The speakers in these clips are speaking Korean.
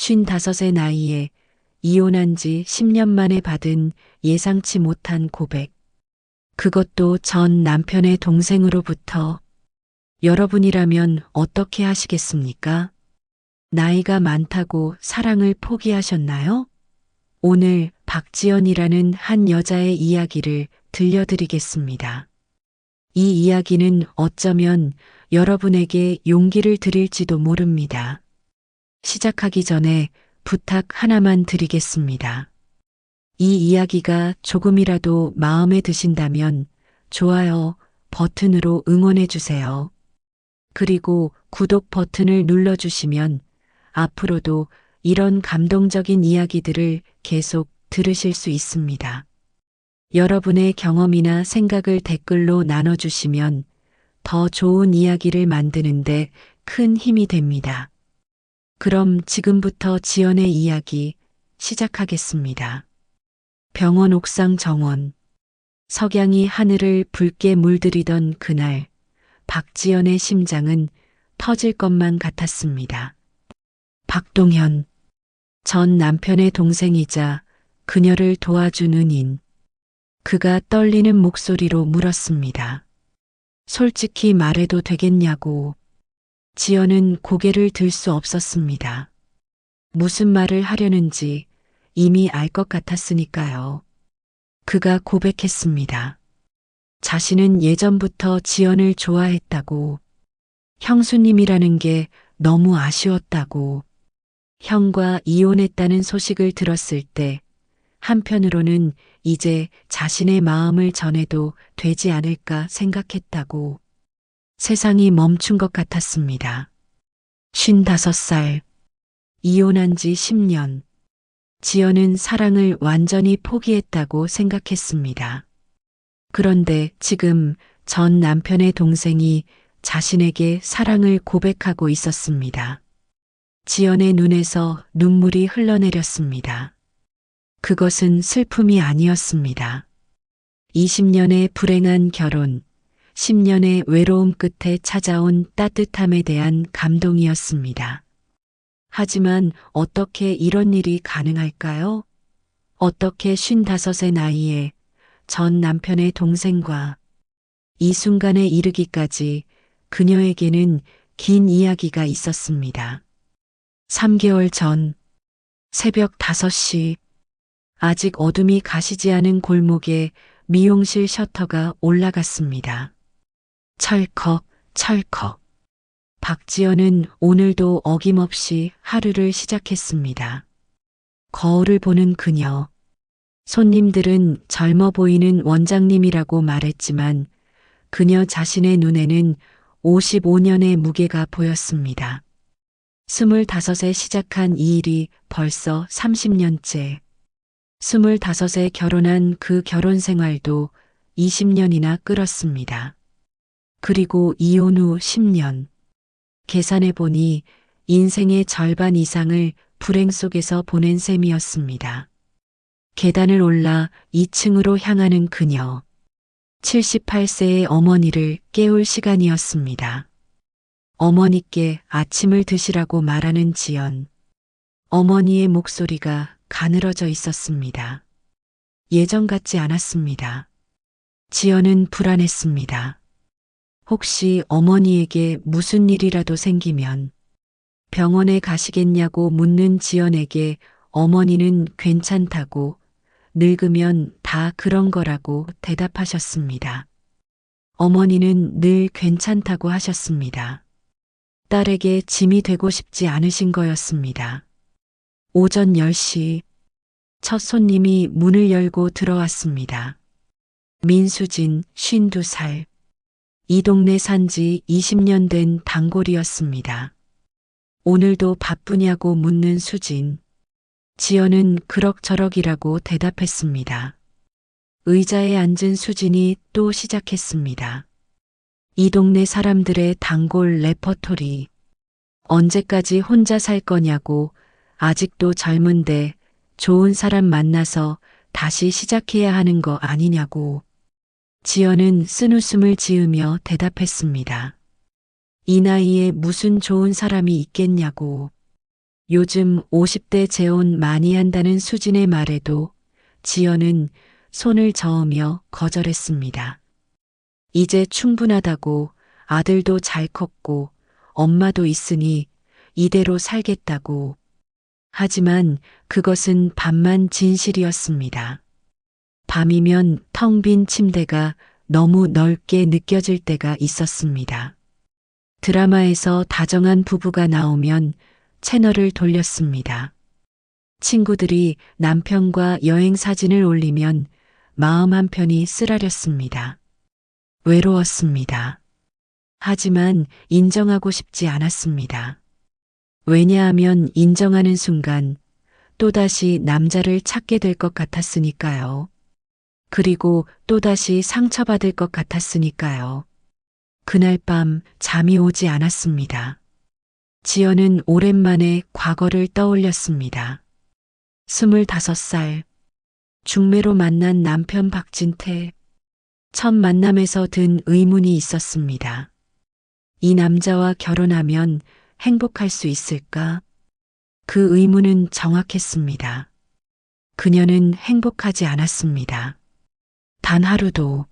55의 나이에 이혼한 지 10년 만에 받은 예상치 못한 고백. 그것도 전 남편의 동생으로부터. 여러분이라면 어떻게 하시겠습니까? 나이가 많다고 사랑을 포기하셨나요? 오늘 박지연이라는 한 여자의 이야기를 들려드리겠습니다. 이 이야기는 어쩌면 여러분에게 용기를 드릴지도 모릅니다. 시작하기 전에 부탁 하나만 드리겠습니다. 이 이야기가 조금이라도 마음에 드신다면 좋아요 버튼으로 응원해 주세요. 그리고 구독 버튼을 눌러주시면 앞으로도 이런 감동적인 이야기들을 계속 들으실 수 있습니다. 여러분의 경험이나 생각을 댓글로 나눠주시면 더 좋은 이야기를 만드는데 큰 힘이 됩니다. 그럼 지금부터 지연의 이야기 시작하겠습니다. 병원 옥상 정원. 석양이 하늘을 붉게 물들이던 그날, 박지연의 심장은 터질 것만 같았습니다. 박동현. 전 남편의 동생이자 그녀를 도와준 은인. 그가 떨리는 목소리로 물었습니다. 솔직히 말해도 되겠냐고. 지연은 고개를 들 수 없었습니다. 무슨 말을 하려는지 이미 알 것 같았으니까요. 그가 고백했습니다. 자신은 예전부터 지연을 좋아했다고. 형수님이라는 게 너무 아쉬웠다고. 형과 이혼했다는 소식을 들었을 때 한편으로는 이제 자신의 마음을 전해도 되지 않을까 생각했다고. 세상이 멈춘 것 같았습니다. 55살. 이혼한 지 10년. 지연은 사랑을 완전히 포기했다고 생각했습니다. 그런데 지금 전 남편의 동생이 자신에게 사랑을 고백하고 있었습니다. 지연의 눈에서 눈물이 흘러내렸습니다. 그것은 슬픔이 아니었습니다. 20년의 불행한 결혼, 10년의 외로움 끝에 찾아온 따뜻함에 대한 감동이었습니다. 하지만 어떻게 이런 일이 가능할까요? 어떻게 55의 나이에 전 남편의 동생과 이 순간에 이르기까지 그녀에게는 긴 이야기가 있었습니다. 3개월 전 새벽 5시 아직 어둠이 가시지 않은 골목에 미용실 셔터가 올라갔습니다. 철컥 철컥. 박지연은 오늘도 어김없이 하루를 시작했습니다. 거울을 보는 그녀. 손님들은 젊어 보이는 원장님이라고 말했지만 그녀 자신의 눈에는 55년의 무게가 보였습니다. 25에 시작한 이 일이 벌써 30년째. 25에 결혼한 그 결혼 생활도 20년이나 끌었습니다. 그리고 이혼 후 10년. 계산해 보니 인생의 절반 이상을 불행 속에서 보낸 셈이었습니다. 계단을 올라 2층으로 향하는 그녀. 78세의 어머니를 깨울 시간이었습니다. 어머니께 아침을 드시라고 말하는 지연. 어머니의 목소리가 가늘어져 있었습니다. 예전 같지 않았습니다. 지연은 불안했습니다. 혹시 어머니에게 무슨 일이라도 생기면 병원에 가시겠냐고 묻는 지연에게 어머니는 괜찮다고 늙으면 다 그런 거라고 대답하셨습니다. 어머니는 늘 괜찮다고 하셨습니다. 딸에게 짐이 되고 싶지 않으신 거였습니다. 오전 10시 첫 손님이 문을 열고 들어왔습니다. 민수진 52살. 이 동네 산지 20년 된 단골이었습니다. 오늘도 바쁘냐고 묻는 수진. 지연은 그럭저럭이라고 대답했습니다. 의자에 앉은 수진이 또 시작했습니다. 이 동네 사람들의 단골 레퍼토리. 언제까지 혼자 살 거냐고, 아직도 젊은데 좋은 사람 만나서 다시 시작해야 하는 거 아니냐고. 지연은 쓴웃음을 지으며 대답했습니다. 이 나이에 무슨 좋은 사람이 있겠냐고. 요즘 50대 재혼 많이 한다는 수진의 말에도 지연은 손을 저으며 거절했습니다. 이제 충분하다고, 아들도 잘 컸고 엄마도 있으니 이대로 살겠다고. 하지만 그것은 반만 진실이었습니다. 밤이면 텅 빈 침대가 너무 넓게 느껴질 때가 있었습니다. 드라마에서 다정한 부부가 나오면 채널을 돌렸습니다. 친구들이 남편과 여행 사진을 올리면 마음 한편이 쓰라렸습니다. 외로웠습니다. 하지만 인정하고 싶지 않았습니다. 왜냐하면 인정하는 순간 또다시 남자를 찾게 될 것 같았으니까요. 그리고 또다시 상처받을 것 같았으니까요. 그날 밤 잠이 오지 않았습니다. 지연은 오랜만에 과거를 떠올렸습니다. 25살, 중매로 만난 남편 박진태. 첫 만남에서 든 의문이 있었습니다. 이 남자와 결혼하면 행복할 수 있을까? 그 의문은 정확했습니다. 그녀는 행복하지 않았습니다. 단 하루도.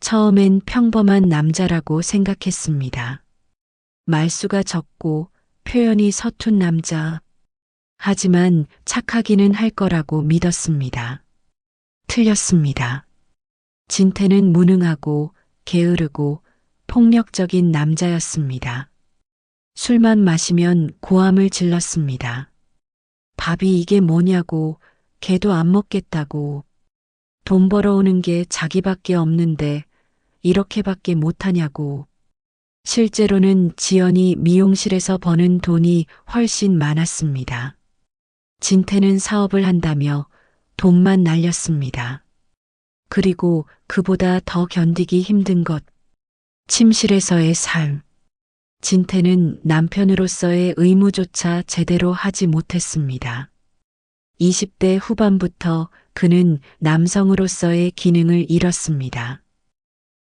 처음엔 평범한 남자라고 생각했습니다. 말수가 적고 표현이 서툰 남자. 하지만 착하기는 할 거라고 믿었습니다. 틀렸습니다. 진태는 무능하고 게으르고 폭력적인 남자였습니다. 술만 마시면 고함을 질렀습니다. 밥이 이게 뭐냐고, 걔도 안 먹겠다고. 돈 벌어오는 게 자기밖에 없는데 이렇게밖에 못하냐고. 실제로는 지연이 미용실에서 버는 돈이 훨씬 많았습니다. 진태는 사업을 한다며 돈만 날렸습니다. 그리고 그보다 더 견디기 힘든 것, 침실에서의 삶. 진태는 남편으로서의 의무조차 제대로 하지 못했습니다. 20대 후반부터 그는 남성으로서의 기능을 잃었습니다.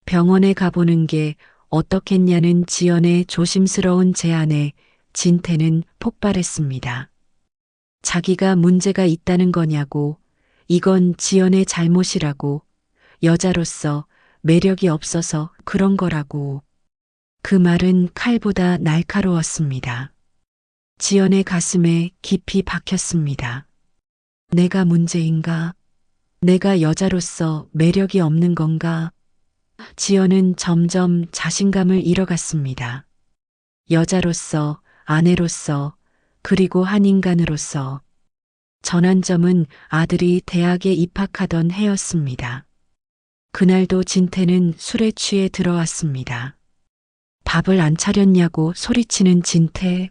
병원에 가보는 게 어떻겠냐는 지연의 조심스러운 제안에 진태는 폭발했습니다. 자기가 문제가 있다는 거냐고, 이건 지연의 잘못이라고, 여자로서 매력이 없어서 그런 거라고. 그 말은 칼보다 날카로웠습니다. 지연의 가슴에 깊이 박혔습니다. 내가 문제인가? 내가 여자로서 매력이 없는 건가? 지연은 점점 자신감을 잃어갔습니다. 여자로서, 아내로서, 그리고 한 인간으로서. 전환점은 아들이 대학에 입학하던 해였습니다. 그날도 진태는 술에 취해 들어왔습니다. 밥을 안 차렸냐고 소리치는 진태.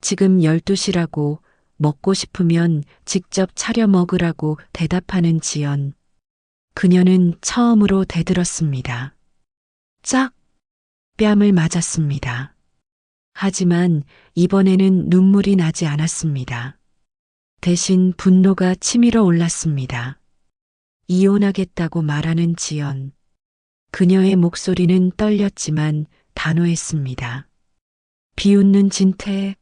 지금 12시라고, 먹고 싶으면 직접 차려 먹으라고 대답하는 지연. 그녀는 처음으로 대들었습니다. 짝! 뺨을 맞았습니다. 하지만 이번에는 눈물이 나지 않았습니다. 대신 분노가 치밀어 올랐습니다. 이혼하겠다고 말하는 지연. 그녀의 목소리는 떨렸지만 단호했습니다. 비웃는 진태.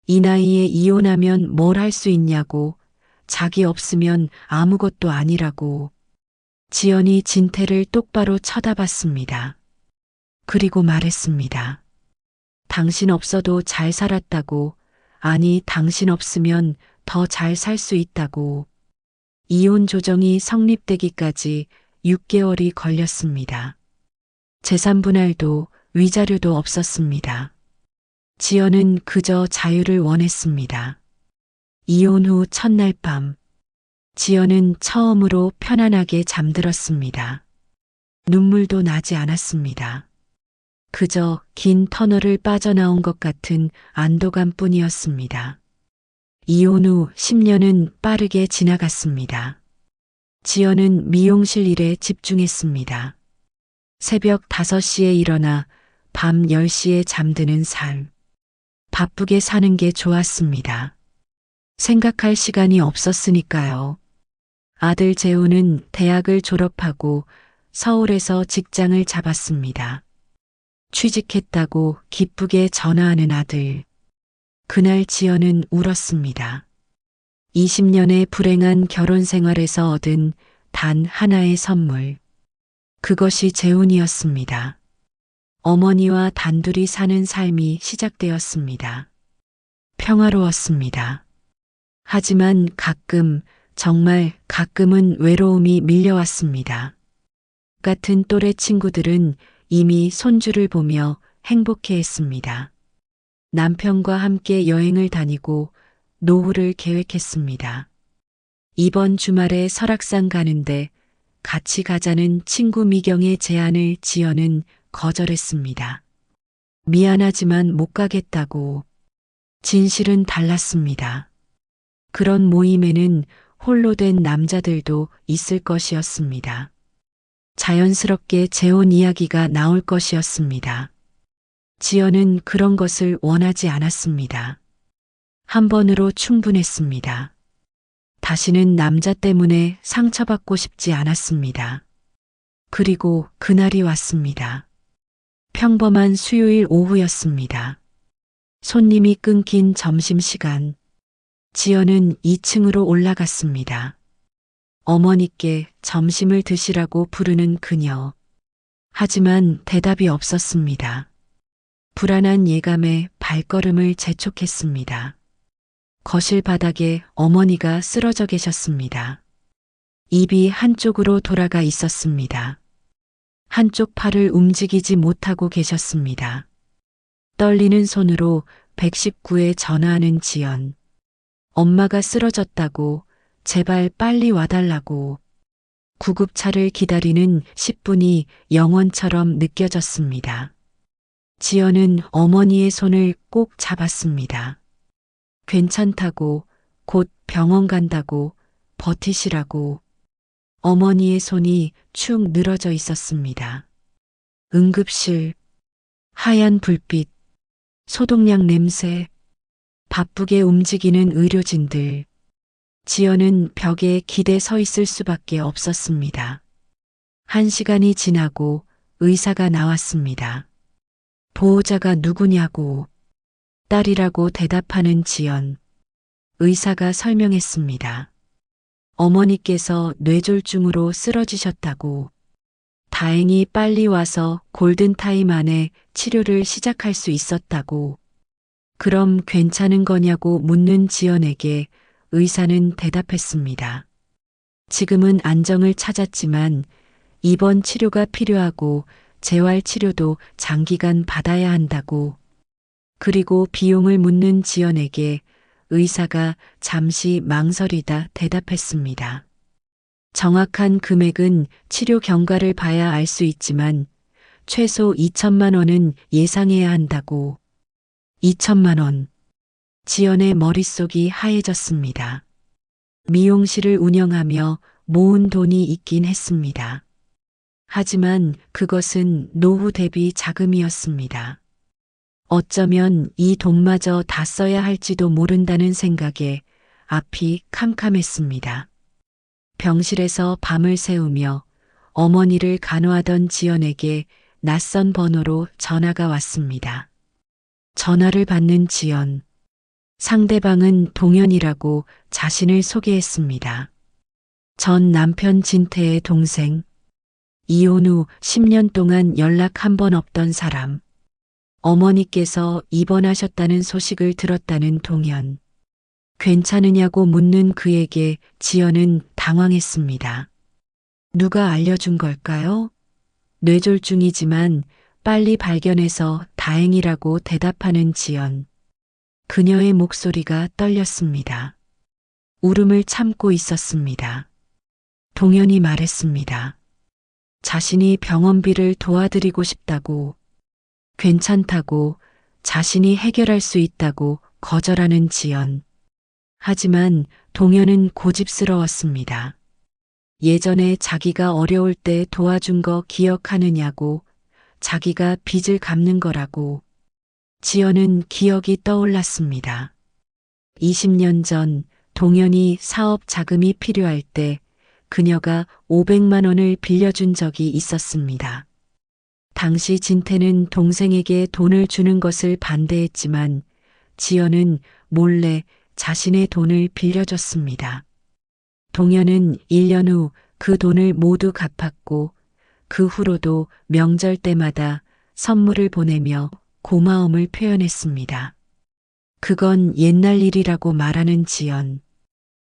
이 나이에 이혼하면 뭘 할 수 있냐고, 자기 없으면 아무것도 아니라고. 지연이 진태를 똑바로 쳐다봤습니다. 그리고 말했습니다. 당신 없어도 잘 살았다고, 아니 당신 없으면 더 잘 살 수 있다고. 이혼 조정이 성립되기까지 6개월이 걸렸습니다. 재산 분할도 위자료도 없었습니다. 지연은 그저 자유를 원했습니다. 이혼 후 첫날 밤, 지연은 처음으로 편안하게 잠들었습니다. 눈물도 나지 않았습니다. 그저 긴 터널을 빠져나온 것 같은 안도감뿐이었습니다. 이혼 후 10년은 빠르게 지나갔습니다. 지연은 미용실 일에 집중했습니다. 새벽 5시에 일어나 밤 10시에 잠드는 삶. 바쁘게 사는 게 좋았습니다. 생각할 시간이 없었으니까요. 아들 재우는 대학을 졸업하고 서울에서 직장을 잡았습니다. 취직했다고 기쁘게 전화하는 아들. 그날 지연은 울었습니다. 20년의 불행한 결혼 생활에서 얻은 단 하나의 선물. 그것이 재혼이었습니다. 어머니와 단둘이 사는 삶이 시작되었습니다. 평화로웠습니다. 하지만 가끔, 정말 가끔은 외로움이 밀려왔습니다. 같은 또래 친구들은 이미 손주를 보며 행복해했습니다. 남편과 함께 여행을 다니고 노후를 계획했습니다. 이번 주말에 설악산 가는데 같이 가자는 친구 미경의 제안을 지연은 거절했습니다. 미안하지만 못 가겠다고. 진실은 달랐습니다. 그런 모임에는 홀로 된 남자들도 있을 것이었습니다. 자연스럽게 재혼 이야기가 나올 것이었습니다. 지연은 그런 것을 원하지 않았습니다. 한 번으로 충분했습니다. 다시는 남자 때문에 상처받고 싶지 않았습니다. 그리고 그날이 왔습니다. 평범한 수요일 오후였습니다. 손님이 끊긴 점심시간. 지연은 2층으로 올라갔습니다. 어머니께 점심을 드시라고 부르는 그녀. 하지만 대답이 없었습니다. 불안한 예감에 발걸음을 재촉했습니다. 거실 바닥에 어머니가 쓰러져 계셨습니다. 입이 한쪽으로 돌아가 있었습니다. 한쪽 팔을 움직이지 못하고 계셨습니다. 떨리는 손으로 119에 전화하는 지연. 엄마가 쓰러졌다고, 제발 빨리 와달라고. 구급차를 기다리는 10분이 영원처럼 느껴졌습니다. 지연은 어머니의 손을 꼭 잡았습니다. 괜찮다고, 곧 병원 간다고, 버티시라고. 어머니의 손이 축 늘어져 있었습니다. 응급실, 하얀 불빛, 소독약 냄새, 바쁘게 움직이는 의료진들. 지연은 벽에 기대 서 있을 수밖에 없었습니다. 1시간이 지나고 의사가 나왔습니다. 보호자가 누구냐고. 딸이라고 대답하는 지연. 의사가 설명했습니다. 어머니께서 뇌졸중으로 쓰러지셨다고. 다행히 빨리 와서 골든타임 안에 치료를 시작할 수 있었다고. 그럼 괜찮은 거냐고 묻는 지연에게 의사는 대답했습니다. 지금은 안정을 찾았지만 입원 치료가 필요하고 재활 치료도 장기간 받아야 한다고. 그리고 비용을 묻는 지연에게 의사가 잠시 망설이다 대답했습니다. 정확한 금액은 치료 경과를 봐야 알 수 있지만 최소 2천만 원은 예상해야 한다고. 2천만 원. 지연의 머릿속이 하얘졌습니다. 미용실을 운영하며 모은 돈이 있긴 했습니다. 하지만 그것은 노후 대비 자금이었습니다. 어쩌면 이 돈마저 다 써야 할지도 모른다는 생각에 앞이 캄캄했습니다. 병실에서 밤을 새우며 어머니를 간호하던 지연에게 낯선 번호로 전화가 왔습니다. 전화를 받는 지연. 상대방은 동현이라고 자신을 소개했습니다. 전 남편 진태의 동생. 이혼 후 10년 동안 연락 한 번 없던 사람. 어머니께서 입원하셨다는 소식을 들었다는 동현. 괜찮으냐고 묻는 그에게 지연은 당황했습니다. 누가 알려준 걸까요? 뇌졸중이지만 빨리 발견해서 다행이라고 대답하는 지연. 그녀의 목소리가 떨렸습니다. 울음을 참고 있었습니다. 동현이 말했습니다. 자신이 병원비를 도와드리고 싶다고, 괜찮다고, 자신이 해결할 수 있다고 거절하는 지연. 하지만 동현은 고집스러웠습니다. 예전에 자기가 어려울 때 도와준 거 기억하느냐고, 자기가 빚을 갚는 거라고. 지연은 기억이 떠올랐습니다. 20년 전 동현이 사업 자금이 필요할 때 그녀가 500만 원을 빌려준 적이 있었습니다. 당시 진태는 동생에게 돈을 주는 것을 반대했지만 지연은 몰래 자신의 돈을 빌려줬습니다. 동현은 1년 후 그 돈을 모두 갚았고 그 후로도 명절 때마다 선물을 보내며 고마움을 표현했습니다. 그건 옛날 일이라고 말하는 지연.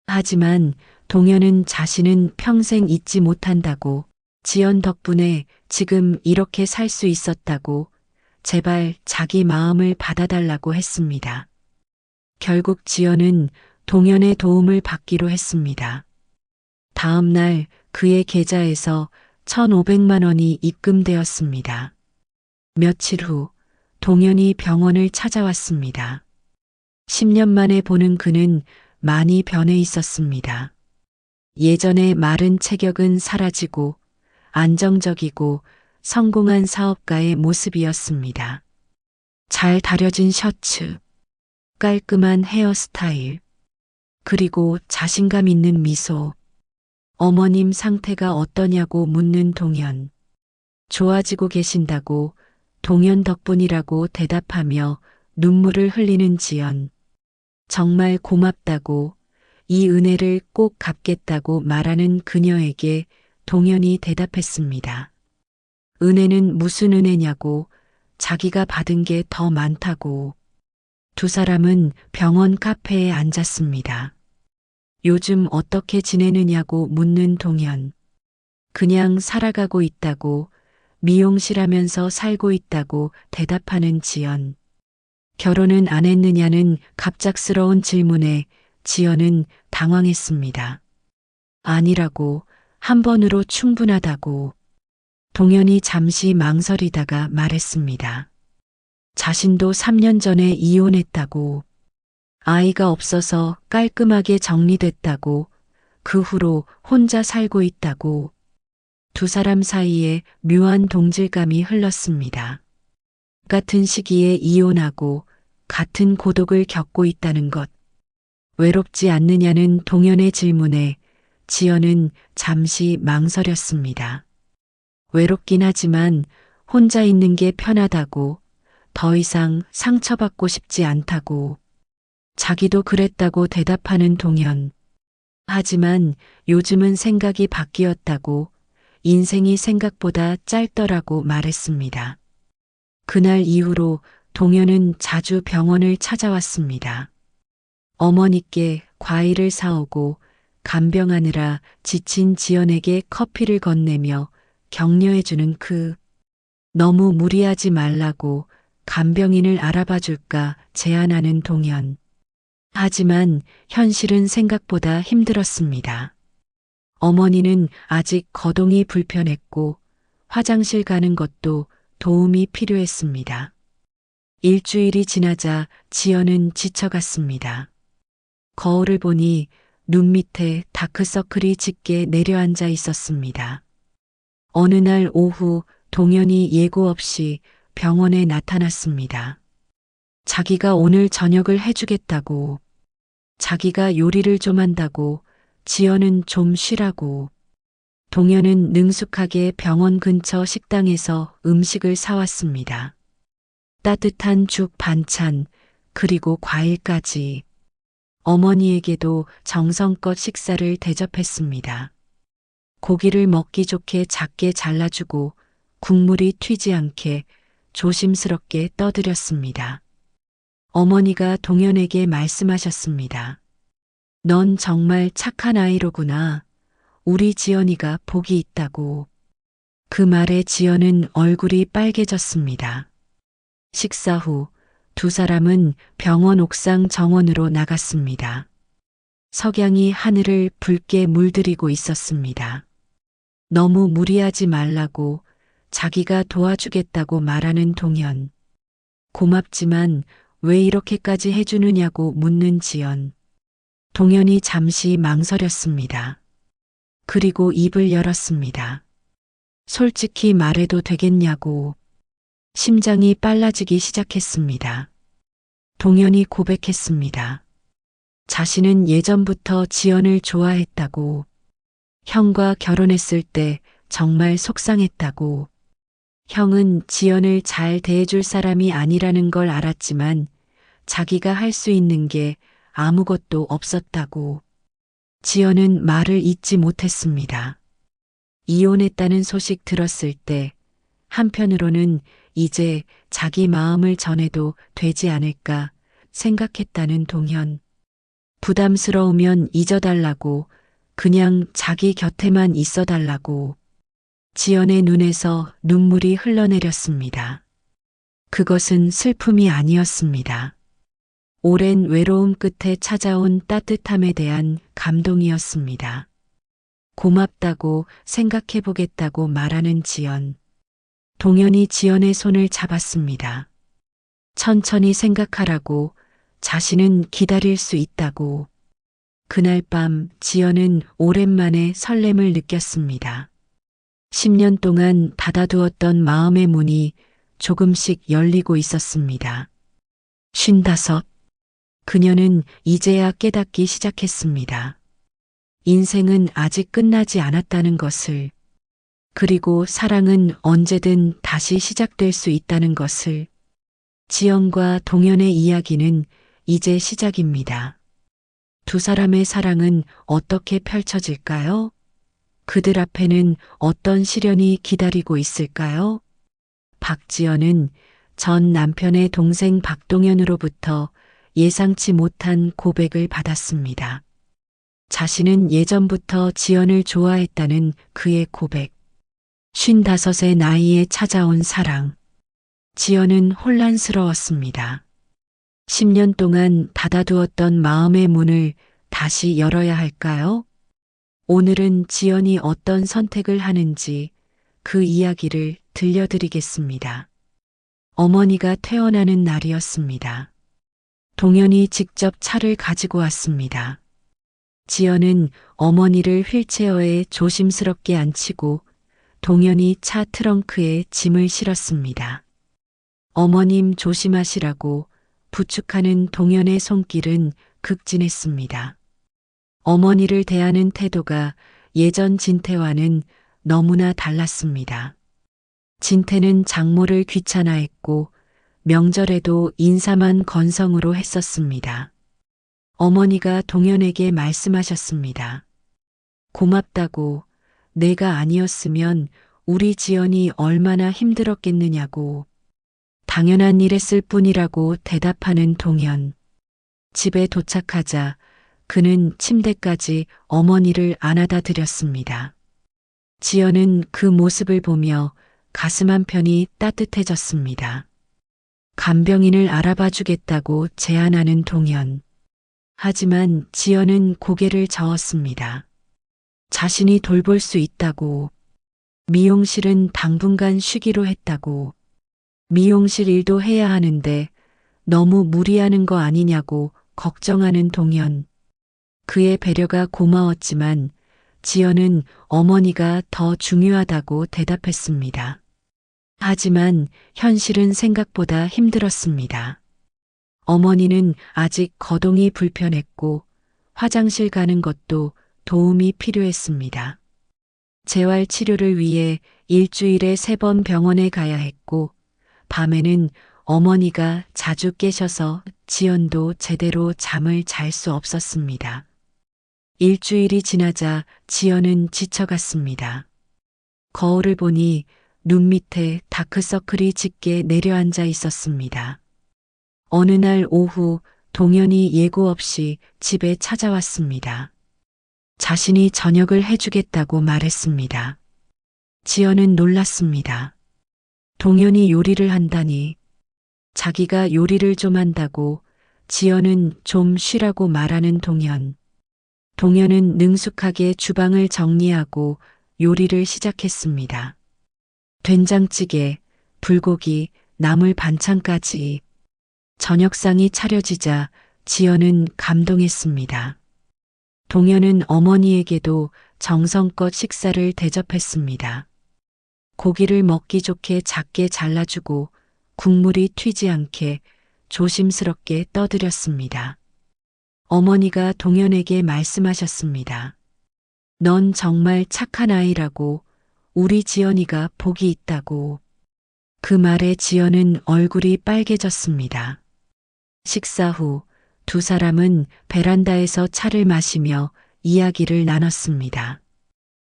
하지만 동현은 자신은 평생 잊지 못한다고, 지연 덕분에 지금 이렇게 살 수 있었다고 제발 자기 마음을 받아달라고 했습니다. 결국 지연은 동현의 도움을 받기로 했습니다. 다음 날 그의 계좌에서 1,500만 원이 입금되었습니다. 며칠 후 동현이 병원을 찾아왔습니다. 10년 만에 보는 그는 많이 변해 있었습니다. 예전의 마른 체격은 사라지고 안정적이고 성공한 사업가의 모습이었습니다. 잘 다려진 셔츠, 깔끔한 헤어스타일, 그리고 자신감 있는 미소. 어머님 상태가 어떠냐고 묻는 동현. 좋아지고 계신다고, 동현 덕분이라고 대답하며 눈물을 흘리는 지연. 정말 고맙다고, 이 은혜를 꼭 갚겠다고 말하는 그녀에게 동현이 대답했습니다. 은혜는 무슨 은혜냐고, 자기가 받은 게 더 많다고. 두 사람은 병원 카페에 앉았습니다. 요즘 어떻게 지내느냐고 묻는 동현. 그냥 살아가고 있다고, 미용실 하면서 살고 있다고 대답하는 지연. 결혼은 안 했느냐는 갑작스러운 질문에 지연은 당황했습니다. 아니라고, 한 번으로 충분하다고. 동현이 잠시 망설이다가 말했습니다. 자신도 3년 전에 이혼했다고. 아이가 없어서 깔끔하게 정리됐다고, 그 후로 혼자 살고 있다고. 두 사람 사이에 묘한 동질감이 흘렀습니다. 같은 시기에 이혼하고 같은 고독을 겪고 있다는 것. 외롭지 않느냐는 동현의 질문에 지연은 잠시 망설였습니다. 외롭긴 하지만 혼자 있는 게 편하다고, 더 이상 상처받고 싶지 않다고. 자기도 그랬다고 대답하는 동현. 하지만 요즘은 생각이 바뀌었다고, 인생이 생각보다 짧더라고 말했습니다. 그날 이후로 동현은 자주 병원을 찾아왔습니다. 어머니께 과일을 사오고 간병하느라 지친 지연에게 커피를 건네며 격려해주는 너무 무리하지 말라고 간병인을 알아봐 줄까 제안하는 동현. 하지만 현실은 생각보다 힘들었습니다. 어머니는 아직 거동이 불편했고 화장실 가는 것도 도움이 필요했습니다. 일주일이 지나자 지연은 지쳐갔습니다. 거울을 보니 눈 밑에 다크서클이 짙게 내려앉아 있었습니다. 어느 날 오후 동현이 예고 없이 병원에 나타났습니다. 자기가 오늘 저녁을 해주겠다고, 자기가 요리를 좀 한다고, 지연은 좀 쉬라고. 동현은 능숙하게 병원 근처 식당에서 음식을 사왔습니다. 따뜻한 죽 반찬, 그리고 과일까지. 어머니에게도 정성껏 식사를 대접했습니다. 고기를 먹기 좋게 작게 잘라주고 국물이 튀지 않게 조심스럽게 떠드렸습니다. 어머니가 동현에게 말씀하셨습니다. 넌 정말 착한 아이로구나. 우리 지연이가 복이 있다고. 그 말에 지연은 얼굴이 빨개졌습니다. 식사 후 두 사람은 병원 옥상 정원으로 나갔습니다. 석양이 하늘을 붉게 물들이고 있었습니다. 너무 무리하지 말라고, 자기가 도와주겠다고 말하는 동현. 고맙지만 왜 이렇게까지 해주느냐고 묻는 지연. 동현이 잠시 망설였습니다. 그리고 입을 열었습니다. 솔직히 말해도 되겠냐고. 심장이 빨라지기 시작했습니다. 동현이 고백했습니다. 자신은 예전부터 지연을 좋아했다고. 형과 결혼했을 때 정말 속상했다고. 형은 지연을 잘 대해줄 사람이 아니라는 걸 알았지만 자기가 할 수 있는 게 아무것도 없었다고. 지연은 말을 잇지 못했습니다. 이혼했다는 소식 들었을 때 한편으로는 이제 자기 마음을 전해도 되지 않을까 생각했다는 동현. 부담스러우면 잊어달라고, 그냥 자기 곁에만 있어달라고. 지연의 눈에서 눈물이 흘러내렸습니다. 그것은 슬픔이 아니었습니다. 오랜 외로움 끝에 찾아온 따뜻함에 대한 감동이었습니다. 고맙다고 생각해보겠다고 말하는 지연. 동현이 지연의 손을 잡았습니다. 천천히 생각하라고, 자신은 기다릴 수 있다고. 그날 밤 지연은 오랜만에 설렘을 느꼈습니다. 10년 동안 닫아두었던 마음의 문이 조금씩 열리고 있었습니다. 55. 그녀는 이제야 깨닫기 시작했습니다. 인생은 아직 끝나지 않았다는 것을, 그리고 사랑은 언제든 다시 시작될 수 있다는 것을. 지연과 동현의 이야기는 이제 시작입니다. 두 사람의 사랑은 어떻게 펼쳐질까요? 그들 앞에는 어떤 시련이 기다리고 있을까요? 박지연은 전 남편의 동생 박동현으로부터 예상치 못한 고백을 받았습니다. 자신은 예전부터 지연을 좋아했다는 그의 고백. 55의 나이에 찾아온 사랑. 지연은 혼란스러웠습니다. 10년 동안 닫아두었던 마음의 문을 다시 열어야 할까요? 오늘은 지연이 어떤 선택을 하는지 그 이야기를 들려드리겠습니다. 어머니가 퇴원하는 날이었습니다. 동현이 직접 차를 가지고 왔습니다. 지연은 어머니를 휠체어에 조심스럽게 앉히고 동현이 차 트렁크에 짐을 실었습니다. 어머님 조심하시라고 부축하는 동현의 손길은 극진했습니다. 어머니를 대하는 태도가 예전 진태와는 너무나 달랐습니다. 진태는 장모를 귀찮아했고 명절에도 인사만 건성으로 했었습니다. 어머니가 동현에게 말씀하셨습니다. 고맙다고, 내가 아니었으면 우리 지연이 얼마나 힘들었겠느냐고. 당연한 일했을 뿐이라고 대답하는 동현. 집에 도착하자 그는 침대까지 어머니를 안아다 드렸습니다. 지연은 그 모습을 보며 가슴 한편이 따뜻해졌습니다. 간병인을 알아봐 주겠다고 제안하는 동현. 하지만 지연은 고개를 저었습니다. 자신이 돌볼 수 있다고. 미용실은 당분간 쉬기로 했다고. 미용실 일도 해야 하는데 너무 무리하는 거 아니냐고 걱정하는 동현. 그의 배려가 고마웠지만 지연은 어머니가 더 중요하다고 대답했습니다. 하지만 현실은 생각보다 힘들었습니다. 어머니는 아직 거동이 불편했고 화장실 가는 것도 도움이 필요했습니다. 재활 치료를 위해 일주일에 3번 병원에 가야 했고 밤에는 어머니가 자주 깨셔서 지연도 제대로 잠을 잘 수 없었습니다. 일주일이 지나자 지연은 지쳐갔습니다. 거울을 보니 눈 밑에 다크서클이 짙게 내려앉아 있었습니다. 어느 날 오후 동현이 예고 없이 집에 찾아왔습니다. 자신이 저녁을 해주겠다고 말했습니다. 지연은 놀랐습니다. 동현이 요리를 한다니. 자기가 요리를 좀 한다고 지연은 좀 쉬라고 말하는 동현. 동현은 능숙하게 주방을 정리하고 요리를 시작했습니다. 된장찌개, 불고기, 나물 반찬까지. 저녁상이 차려지자 지연은 감동했습니다. 동현은 어머니에게도 정성껏 식사를 대접했습니다. 고기를 먹기 좋게 작게 잘라주고 국물이 튀지 않게 조심스럽게 떠드렸습니다. 어머니가 동현에게 말씀하셨습니다. 넌 정말 착한 아이라고, 우리 지연이가 복이 있다고. 그 말에 지연은 얼굴이 빨개졌습니다. 식사 후 두 사람은 베란다에서 차를 마시며 이야기를 나눴습니다.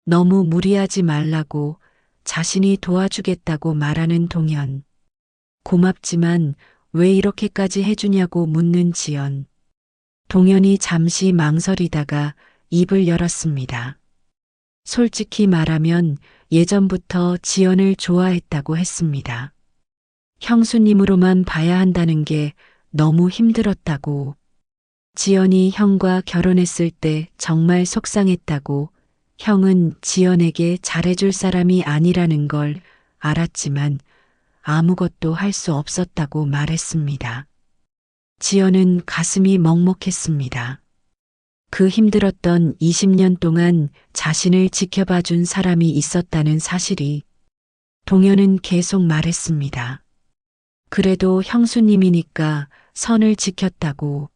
너무 무리하지 말라고 자신이 도와주겠다고 말하는 동현. 고맙지만 왜 이렇게까지 해주냐고 묻는 지연. 동현이 잠시 망설이다가 입을 열었습니다. 솔직히 말하면 예전부터 지연을 좋아했다고 했습니다. 형수님으로만 봐야 한다는 게 너무 힘들었다고. 지연이 형과 결혼했을 때 정말 속상했다고. 형은 지연에게 잘해줄 사람이 아니라는 걸 알았지만 아무것도 할 수 없었다고 말했습니다. 지연은 가슴이 먹먹했습니다. 그 힘들었던 20년 동안 자신을 지켜봐준 사람이 있었다는 사실이. 동현은 계속 말했습니다. 그래도 형수님이니까 선을 지켰다고.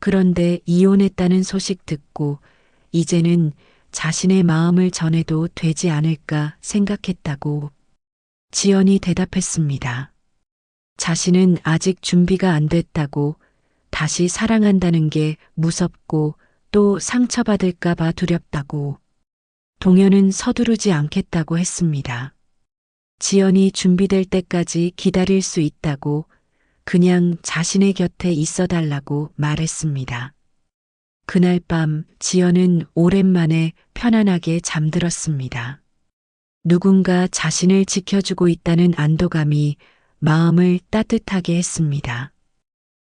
그런데 이혼했다는 소식 듣고 이제는 자신의 마음을 전해도 되지 않을까 생각했다고. 지연이 대답했습니다. 자신은 아직 준비가 안 됐다고. 다시 사랑한다는 게 무섭고 또 상처받을까봐 두렵다고. 동현은 서두르지 않겠다고 했습니다. 지연이 준비될 때까지 기다릴 수 있다고. 그냥 자신의 곁에 있어 달라고 말했습니다. 그날 밤 지연은 오랜만에 편안하게 잠들었습니다. 누군가 자신을 지켜주고 있다는 안도감이 마음을 따뜻하게 했습니다.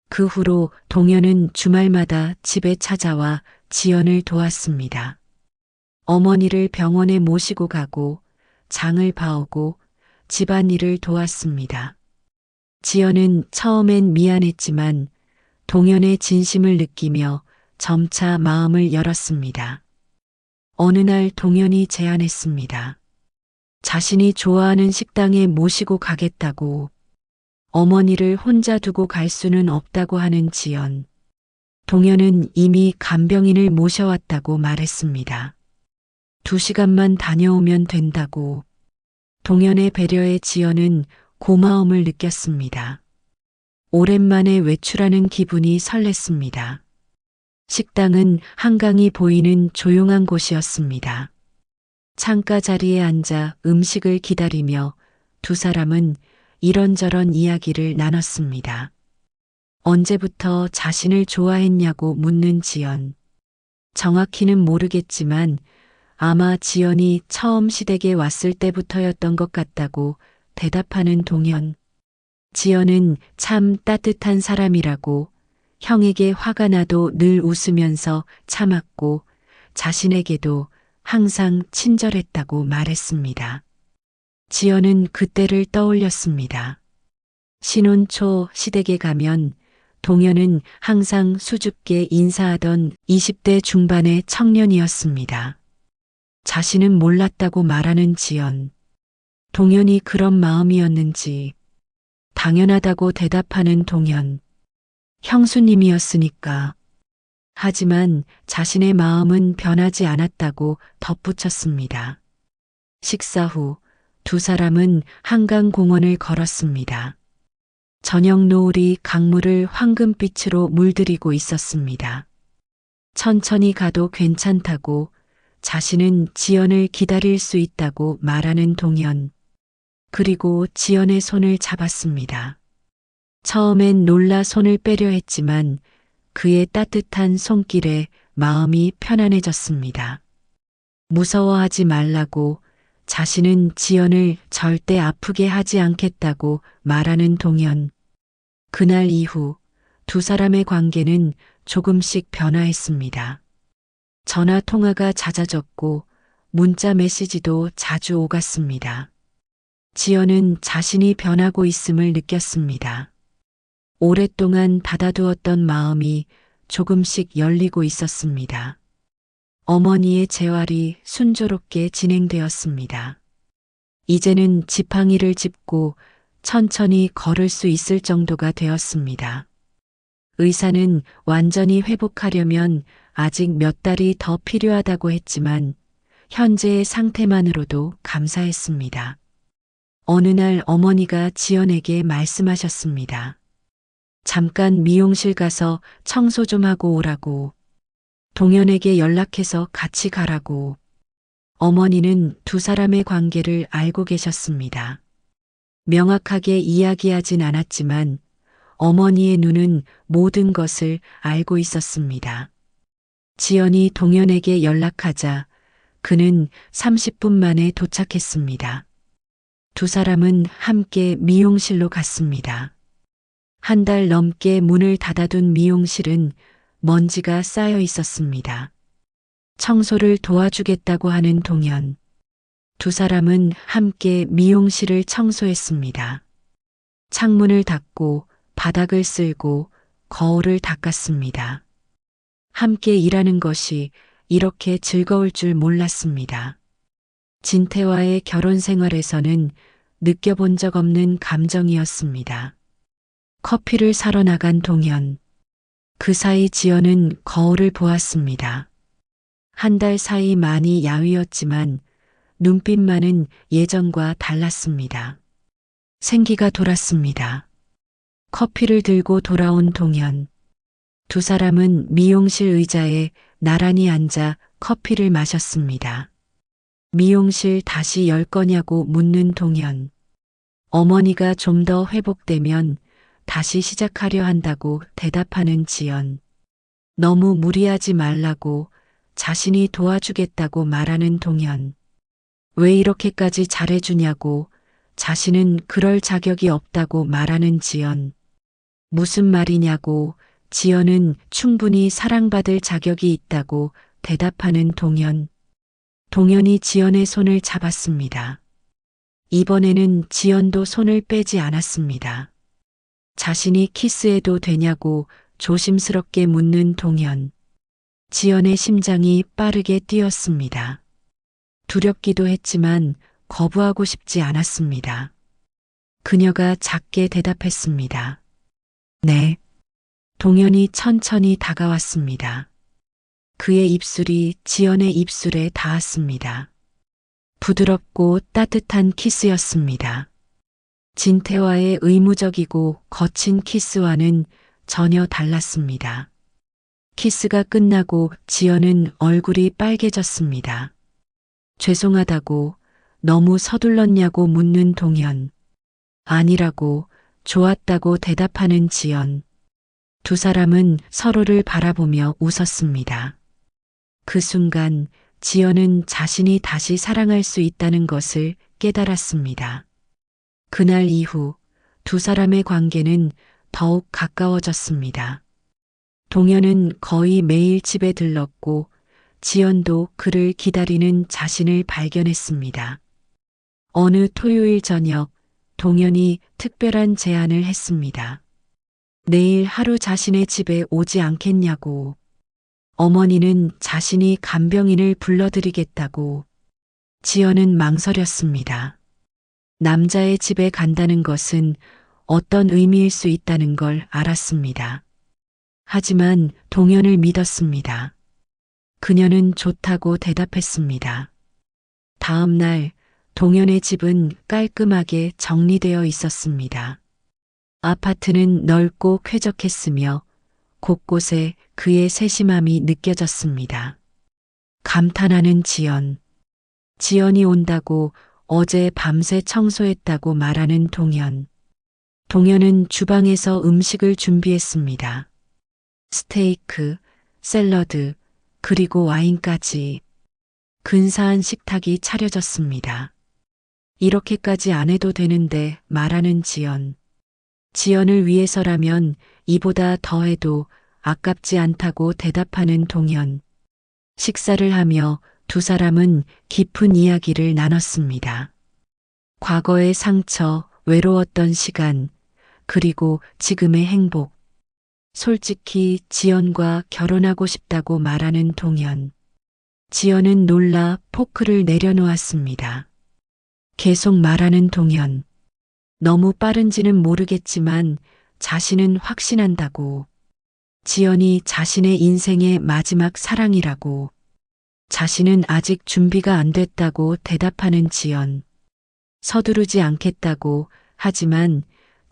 그 후로 동현은 주말마다 집에 찾아와 지연을 도왔습니다. 어머니를 병원에 모시고 가고 장을 봐오고 집안일을 도왔습니다. 지연은 처음엔 미안했지만 동현의 진심을 느끼며 점차 마음을 열었습니다. 어느 날 동현이 제안했습니다. 자신이 좋아하는 식당에 모시고 가겠다고. 어머니를 혼자 두고 갈 수는 없다고 하는 지연. 동현은 이미 간병인을 모셔왔다고 말했습니다. 2시간만 다녀오면 된다고. 동현의 배려에 지연은 고마움을 느꼈습니다. 오랜만에 외출하는 기분이 설렜습니다. 식당은 한강이 보이는 조용한 곳이었습니다. 창가 자리에 앉아 음식을 기다리며 두 사람은 이런저런 이야기를 나눴습니다. 언제부터 자신을 좋아했냐고 묻는 지연. 정확히는 모르겠지만 아마 지연이 처음 시댁에 왔을 때부터였던 것 같다고 대답하는 동현. 지연은 참 따뜻한 사람이라고. 형에게 화가 나도 늘 웃으면서 참았고 자신에게도 항상 친절했다고 말했습니다. 지연은 그때를 떠올렸습니다. 신혼 초 시댁에 가면 동현은 항상 수줍게 인사하던 20대 중반의 청년이었습니다. 자신은 몰랐다고 말하는 지연. 동현이 그런 마음이었는지. 당연하다고 대답하는 동현. 형수님이었으니까. 하지만 자신의 마음은 변하지 않았다고 덧붙였습니다. 식사 후 두 사람은 한강공원을 걸었습니다. 저녁 노을이 강물을 황금빛으로 물들이고 있었습니다. 천천히 가도 괜찮다고. 자신은 지연을 기다릴 수 있다고 말하는 동현. 그리고 지연의 손을 잡았습니다. 처음엔 놀라 손을 빼려 했지만 그의 따뜻한 손길에 마음이 편안해졌습니다. 무서워하지 말라고. 자신은 지연을 절대 아프게 하지 않겠다고 말하는 동현. 그날 이후 두 사람의 관계는 조금씩 변화했습니다. 전화 통화가 잦아졌고 문자 메시지도 자주 오갔습니다. 지연은 자신이 변하고 있음을 느꼈습니다. 오랫동안 닫아두었던 마음이 조금씩 열리고 있었습니다. 어머니의 재활이 순조롭게 진행되었습니다. 이제는 지팡이를 짚고 천천히 걸을 수 있을 정도가 되었습니다. 의사는 완전히 회복하려면 아직 몇 달이 더 필요하다고 했지만 현재의 상태만으로도 감사했습니다. 어느 날 어머니가 지연에게 말씀하셨습니다. 잠깐 미용실 가서 청소 좀 하고 오라고. 동현에게 연락해서 같이 가라고. 어머니는 두 사람의 관계를 알고 계셨습니다. 명확하게 이야기하진 않았지만 어머니의 눈은 모든 것을 알고 있었습니다. 지연이 동현에게 연락하자 그는 30분 만에 도착했습니다. 두 사람은 함께 미용실로 갔습니다. 한 달 넘게 문을 닫아둔 미용실은 먼지가 쌓여 있었습니다. 청소를 도와주겠다고 하는 동현. 두 사람은 함께 미용실을 청소했습니다. 창문을 닫고 바닥을 쓸고 거울을 닦았습니다. 함께 일하는 것이 이렇게 즐거울 줄 몰랐습니다. 진태와의 결혼 생활에서는 느껴본 적 없는 감정이었습니다. 커피를 사러 나간 동현. 그 사이 지연은 거울을 보았습니다. 한 달 사이 많이 야위었지만 눈빛만은 예전과 달랐습니다. 생기가 돌았습니다. 커피를 들고 돌아온 동현. 두 사람은 미용실 의자에 나란히 앉아 커피를 마셨습니다. 미용실 다시 열 거냐고 묻는 동현. 어머니가 좀 더 회복되면 다시 시작하려 한다고 대답하는 지연. 너무 무리하지 말라고 자신이 도와주겠다고 말하는 동현. 왜 이렇게까지 잘해주냐고 자신은 그럴 자격이 없다고 말하는 지연. 무슨 말이냐고 지연은 충분히 사랑받을 자격이 있다고 대답하는 동현. 동현이 지연의 손을 잡았습니다. 이번에는 지연도 손을 빼지 않았습니다. 자신이 키스해도 되냐고 조심스럽게 묻는 동현. 지연의 심장이 빠르게 뛰었습니다. 두렵기도 했지만 거부하고 싶지 않았습니다. 그녀가 작게 대답했습니다. 네. 동현이 천천히 다가왔습니다. 그의 입술이 지연의 입술에 닿았습니다. 부드럽고 따뜻한 키스였습니다. 진태와의 의무적이고 거친 키스와는 전혀 달랐습니다. 키스가 끝나고 지연은 얼굴이 빨개졌습니다. 죄송하다고 너무 서둘렀냐고 묻는 동현. 아니라고 좋았다고 대답하는 지연. 두 사람은 서로를 바라보며 웃었습니다. 그 순간 지연은 자신이 다시 사랑할 수 있다는 것을 깨달았습니다. 그날 이후 두 사람의 관계는 더욱 가까워졌습니다. 동현은 거의 매일 집에 들렀고 지연도 그를 기다리는 자신을 발견했습니다. 어느 토요일 저녁 동현이 특별한 제안을 했습니다. 내일 하루 자신의 집에 오지 않겠냐고. 어머니는 자신이 간병인을 불러드리겠다고. 지연은 망설였습니다. 남자의 집에 간다는 것은 어떤 의미일 수 있다는 걸 알았습니다. 하지만 동현을 믿었습니다. 그녀는 좋다고 대답했습니다. 다음 날 동현의 집은 깔끔하게 정리되어 있었습니다. 아파트는 넓고 쾌적했으며 곳곳에 그의 세심함이 느껴졌습니다. 감탄하는 지연. 지연이 온다고 어제 밤새 청소했다고 말하는 동현. 동현은 주방에서 음식을 준비했습니다. 스테이크, 샐러드, 그리고 와인까지. 근사한 식탁이 차려졌습니다. 이렇게까지 안 해도 되는데 말하는 지연. 지연을 위해서라면 이보다 더 해도 아깝지 않다고 대답하는 동현. 식사를 하며 두 사람은 깊은 이야기를 나눴습니다. 과거의 상처, 외로웠던 시간, 그리고 지금의 행복. 솔직히 지연과 결혼하고 싶다고 말하는 동현. 지연은 놀라 포크를 내려놓았습니다. 계속 말하는 동현. 너무 빠른지는 모르겠지만 자신은 확신한다고. 지연이 자신의 인생의 마지막 사랑이라고. 자신은 아직 준비가 안 됐다고 대답하는 지연. 서두르지 않겠다고 하지만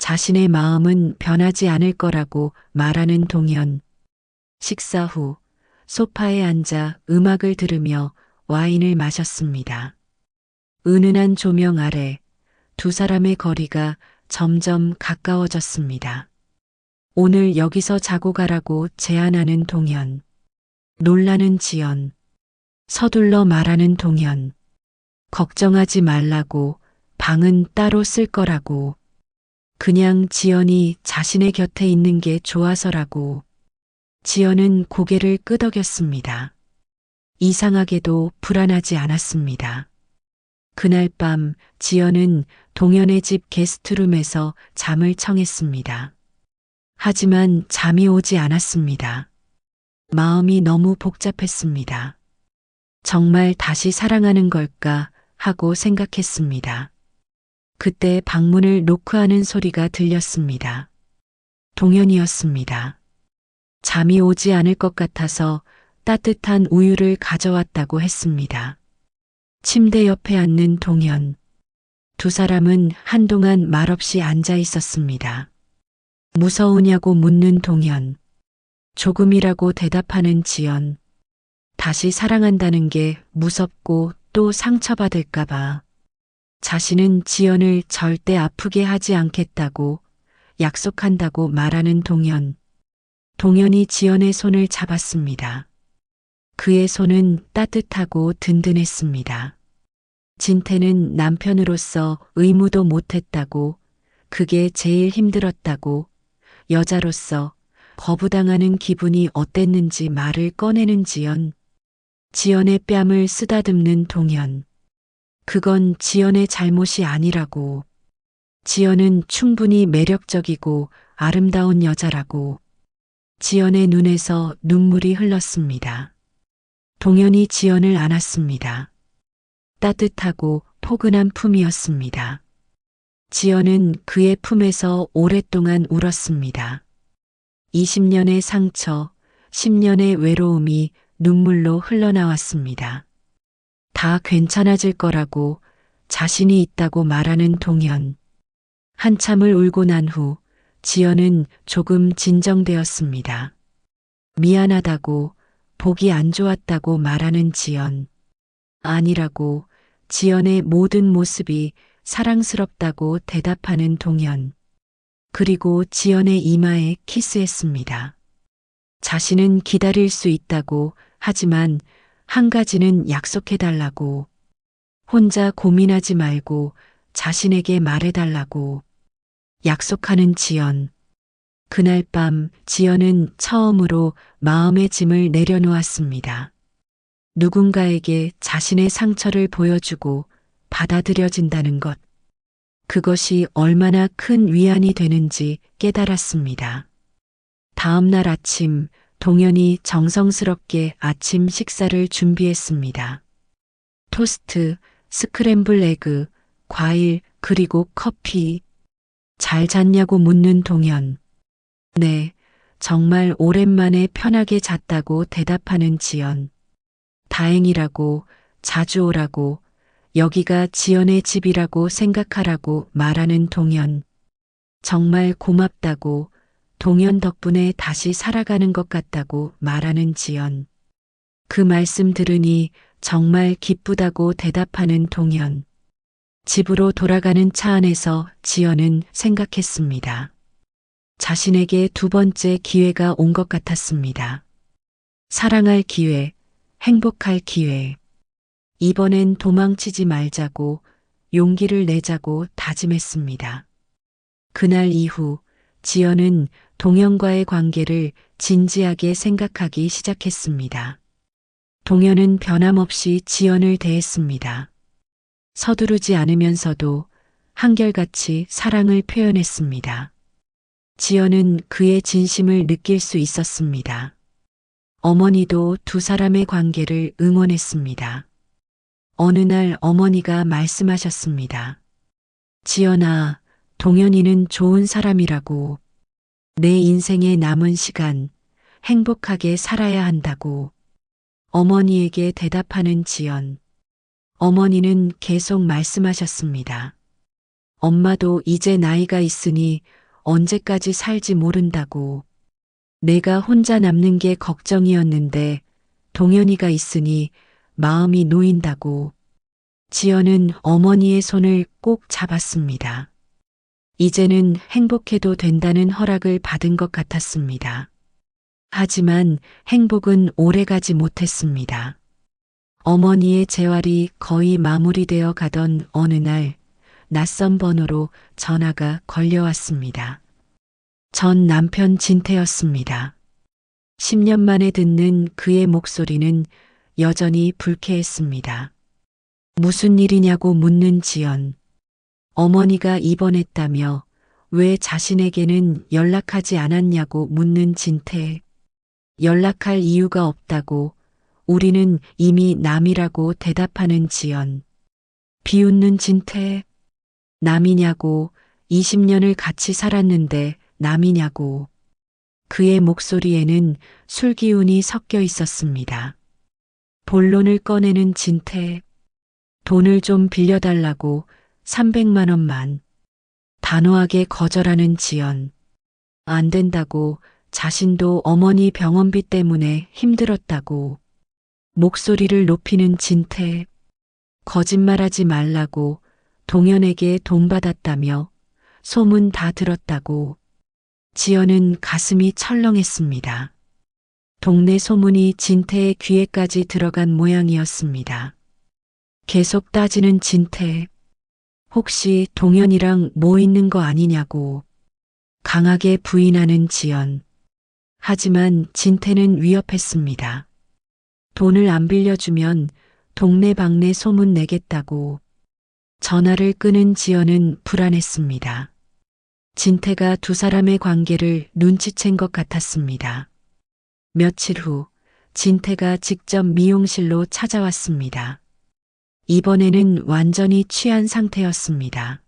자신의 마음은 변하지 않을 거라고 말하는 동현. 식사 후 소파에 앉아 음악을 들으며 와인을 마셨습니다. 은은한 조명 아래 두 사람의 거리가 점점 가까워졌습니다. 오늘 여기서 자고 가라고 제안하는 동현. 놀라는 지연. 서둘러 말하는 동현. 걱정하지 말라고, 방은 따로 쓸 거라고. 그냥 지연이 자신의 곁에 있는 게 좋아서라고. 지연은 고개를 끄덕였습니다. 이상하게도 불안하지 않았습니다. 그날 밤 지연은 동현의 집 게스트룸에서 잠을 청했습니다. 하지만 잠이 오지 않았습니다. 마음이 너무 복잡했습니다. 정말 다시 사랑하는 걸까 하고 생각했습니다. 그때 방문을 노크하는 소리가 들렸습니다. 동현이었습니다. 잠이 오지 않을 것 같아서 따뜻한 우유를 가져왔다고 했습니다. 침대 옆에 앉는 동현. 두 사람은 한동안 말없이 앉아 있었습니다. 무서우냐고 묻는 동현. 조금이라고 대답하는 지연. 다시 사랑한다는 게 무섭고 또 상처받을까봐. 자신은 지연을 절대 아프게 하지 않겠다고 약속한다고 말하는 동현. 동현이 지연의 손을 잡았습니다. 그의 손은 따뜻하고 든든했습니다. 진태는 남편으로서 의무도 못했다고, 그게 제일 힘들었다고, 여자로서 거부당하는 기분이 어땠는지 말을 꺼내는 지연. 지연의 뺨을 쓰다듬는 동현. 그건 지연의 잘못이 아니라고. 지연은 충분히 매력적이고 아름다운 여자라고. 지연의 눈에서 눈물이 흘렀습니다. 동현이 지연을 안았습니다. 따뜻하고 포근한 품이었습니다. 지연은 그의 품에서 오랫동안 울었습니다. 20년의 상처, 10년의 외로움이 눈물로 흘러나왔습니다. 다 괜찮아질 거라고, 자신이 있다고 말하는 동현. 한참을 울고 난 후 지연은 조금 진정되었습니다. 미안하다고, 보기 안 좋았다고 말하는 지연. 아니라고, 지연의 모든 모습이 사랑스럽다고 대답하는 동현. 그리고 지연의 이마에 키스했습니다. 자신은 기다릴 수 있다고, 하지만 한 가지는 약속해달라고. 혼자 고민하지 말고 자신에게 말해달라고. 약속하는 지연. 그날 밤 지연은 처음으로 마음의 짐을 내려놓았습니다. 누군가에게 자신의 상처를 보여주고 받아들여진다는 것. 그것이 얼마나 큰 위안이 되는지 깨달았습니다. 다음 날 아침 동현이 정성스럽게 아침 식사를 준비했습니다. 토스트, 스크램블 에그, 과일, 그리고 커피. 잘 잤냐고 묻는 동현. 네, 정말 오랜만에 편하게 잤다고 대답하는 지연. 다행이라고, 자주 오라고, 여기가 지연의 집이라고 생각하라고 말하는 동현. 정말 고맙다고, 동현 덕분에 다시 살아가는 것 같다고 말하는 지연. 그 말씀 들으니 정말 기쁘다고 대답하는 동현. 집으로 돌아가는 차 안에서 지연은 생각했습니다. 자신에게 두 번째 기회가 온 것 같았습니다. 사랑할 기회, 행복할 기회. 이번엔 도망치지 말자고, 용기를 내자고 다짐했습니다. 그날 이후 지연은 동현과의 관계를 진지하게 생각하기 시작했습니다. 동현은 변함없이 지연을 대했습니다. 서두르지 않으면서도 한결같이 사랑을 표현했습니다. 지연은 그의 진심을 느낄 수 있었습니다. 어머니도 두 사람의 관계를 응원했습니다. 어느 날 어머니가 말씀하셨습니다. 지연아, 동현이는 좋은 사람이라고. 내 인생의 남은 시간 행복하게 살아야 한다고. 어머니에게 대답하는 지연. 어머니는 계속 말씀하셨습니다. 엄마도 이제 나이가 있으니 언제까지 살지 모른다고. 내가 혼자 남는 게 걱정이었는데 동현이가 있으니 마음이 놓인다고. 지연은 어머니의 손을 꼭 잡았습니다. 이제는 행복해도 된다는 허락을 받은 것 같았습니다. 하지만 행복은 오래가지 못했습니다. 어머니의 재활이 거의 마무리되어 가던 어느 날 낯선 번호로 전화가 걸려왔습니다. 전 남편 진태였습니다. 10년 만에 듣는 그의 목소리는 여전히 불쾌했습니다. 무슨 일이냐고 묻는 지연. 어머니가 입원했다며 왜 자신에게는 연락하지 않았냐고 묻는 진태. 연락할 이유가 없다고, 우리는 이미 남이라고 대답하는 지연. 비웃는 진태. 남이냐고, 20년을 같이 살았는데 남이냐고. 그의 목소리에는 술기운이 섞여 있었습니다. 본론을 꺼내는 진태. 돈을 좀 빌려달라고 300만 원만. 단호하게 거절하는 지연. 안 된다고, 자신도 어머니 병원비 때문에 힘들었다고. 목소리를 높이는 진태. 거짓말하지 말라고, 동현에게 돈 받았다며 소문 다 들었다고. 지연은 가슴이 철렁했습니다. 동네 소문이 진태의 귀에까지 들어간 모양이었습니다. 계속 따지는 진태. 혹시 동현이랑 뭐 있는 거 아니냐고. 강하게 부인하는 지연. 하지만 진태는 위협했습니다. 돈을 안 빌려주면 동네방네 소문 내겠다고. 전화를 끊은 지연은 불안했습니다. 진태가 두 사람의 관계를 눈치챈 것 같았습니다. 며칠 후 진태가 직접 미용실로 찾아왔습니다. 이번에는 완전히 취한 상태였습니다.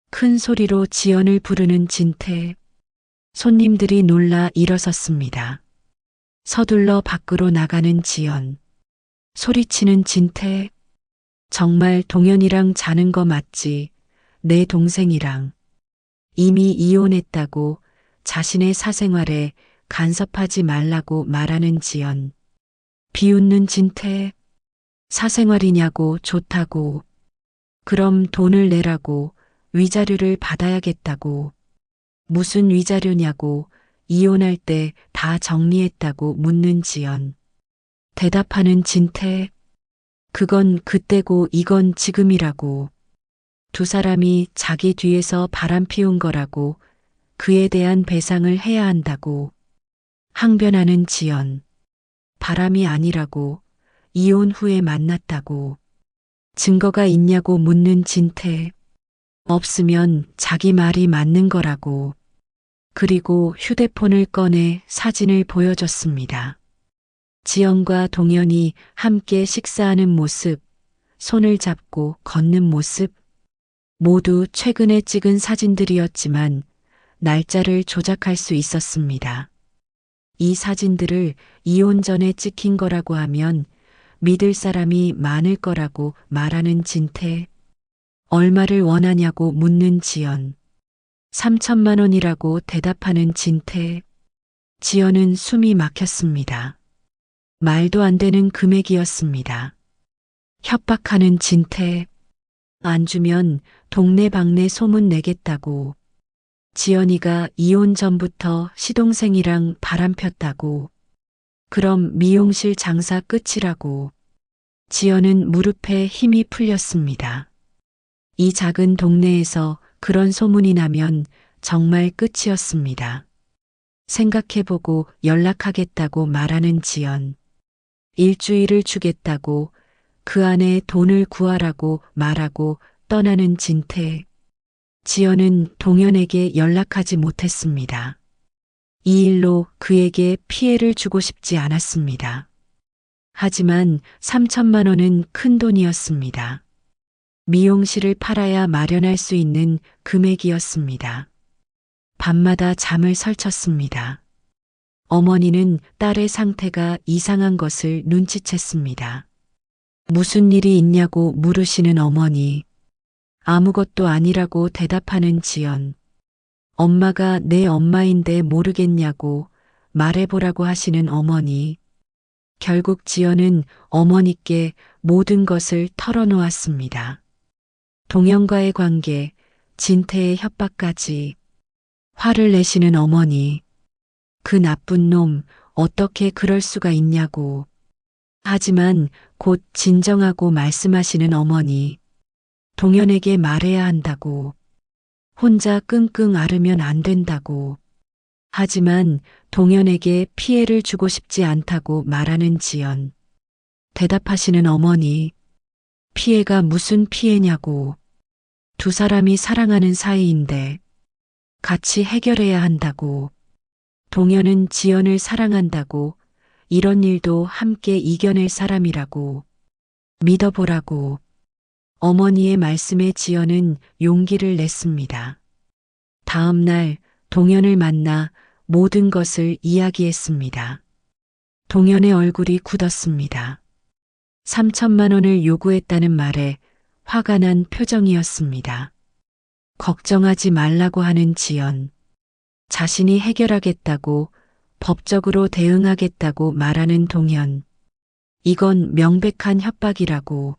큰 소리로 지연을 부르는 진태. 손님들이 놀라 일어섰습니다. 서둘러 밖으로 나가는 지연. 소리치는 진태. 정말 동현이랑 자는 거 맞지? 내 동생이랑. 이미 이혼했다고, 자신의 사생활에 간섭하지 말라고 말하는 지연. 비웃는 진태. 사생활이냐고. 좋다고. 그럼 돈을 내라고. 위자료를 받아야겠다고. 무슨 위자료냐고. 이혼할 때 다 정리했다고 묻는 지연. 대답하는 진태. 그건 그때고 이건 지금이라고. 두 사람이 자기 뒤에서 바람 피운 거라고, 그에 대한 배상을 해야 한다고. 항변하는 지연. 바람이 아니라고. 이혼 후에 만났다고. 증거가 있냐고 묻는 진태. 없으면 자기 말이 맞는 거라고. 그리고 휴대폰을 꺼내 사진을 보여줬습니다. 지연과 동현이 함께 식사하는 모습, 손을 잡고 걷는 모습. 모두 최근에 찍은 사진들이었지만 날짜를 조작할 수 있었습니다. 이 사진들을 이혼 전에 찍힌 거라고 하면 믿을 사람이 많을 거라고 말하는 진태. 얼마를 원하냐고 묻는 지연. 3천만 원이라고 대답하는 진태. 지연은 숨이 막혔습니다. 말도 안 되는 금액이었습니다. 협박하는 진태. 안 주면 동네방네 소문 내겠다고. 지연이가 이혼 전부터 시동생이랑 바람 폈다고. 그럼 미용실 장사 끝이라고. 지연은 무릎에 힘이 풀렸습니다. 이 작은 동네에서 그런 소문이 나면 정말 끝이었습니다. 생각해보고 연락하겠다고 말하는 지연. 일주일을 주겠다고, 그 안에 돈을 구하라고 말하고 떠나는 진태. 지연은 동현에게 연락하지 못했습니다. 이 일로 그에게 피해를 주고 싶지 않았습니다. 하지만 3천만 원은 큰 돈이었습니다. 미용실을 팔아야 마련할 수 있는 금액이었습니다. 밤마다 잠을 설쳤습니다. 어머니는 딸의 상태가 이상한 것을 눈치챘습니다. 무슨 일이 있냐고 물으시는 어머니. 아무것도 아니라고 대답하는 지연. 엄마가 내 엄마인데 모르겠냐고 말해보라고 하시는 어머니. 결국 지연은 어머니께 모든 것을 털어놓았습니다. 동현과의 관계, 진태의 협박까지. 화를 내시는 어머니. 그 나쁜 놈, 어떻게 그럴 수가 있냐고. 하지만 곧 진정하고 말씀하시는 어머니. 동현에게 말해야 한다고. 혼자 끙끙 앓으면 안 된다고. 하지만 동현에게 피해를 주고 싶지 않다고 말하는 지연. 대답하시는 어머니. 피해가 무슨 피해냐고. 두 사람이 사랑하는 사이인데 같이 해결해야 한다고. 동현은 지연을 사랑한다고. 이런 일도 함께 이겨낼 사람이라고. 믿어보라고. 어머니의 말씀에 지연은 용기를 냈습니다. 다음 날 동현을 만나 모든 것을 이야기했습니다. 동현의 얼굴이 굳었습니다. 3천만 원을 요구했다는 말에 화가 난 표정이었습니다. 걱정하지 말라고 하는 지연. 자신이 해결하겠다고, 법적으로 대응하겠다고 말하는 동현. 이건 명백한 협박이라고.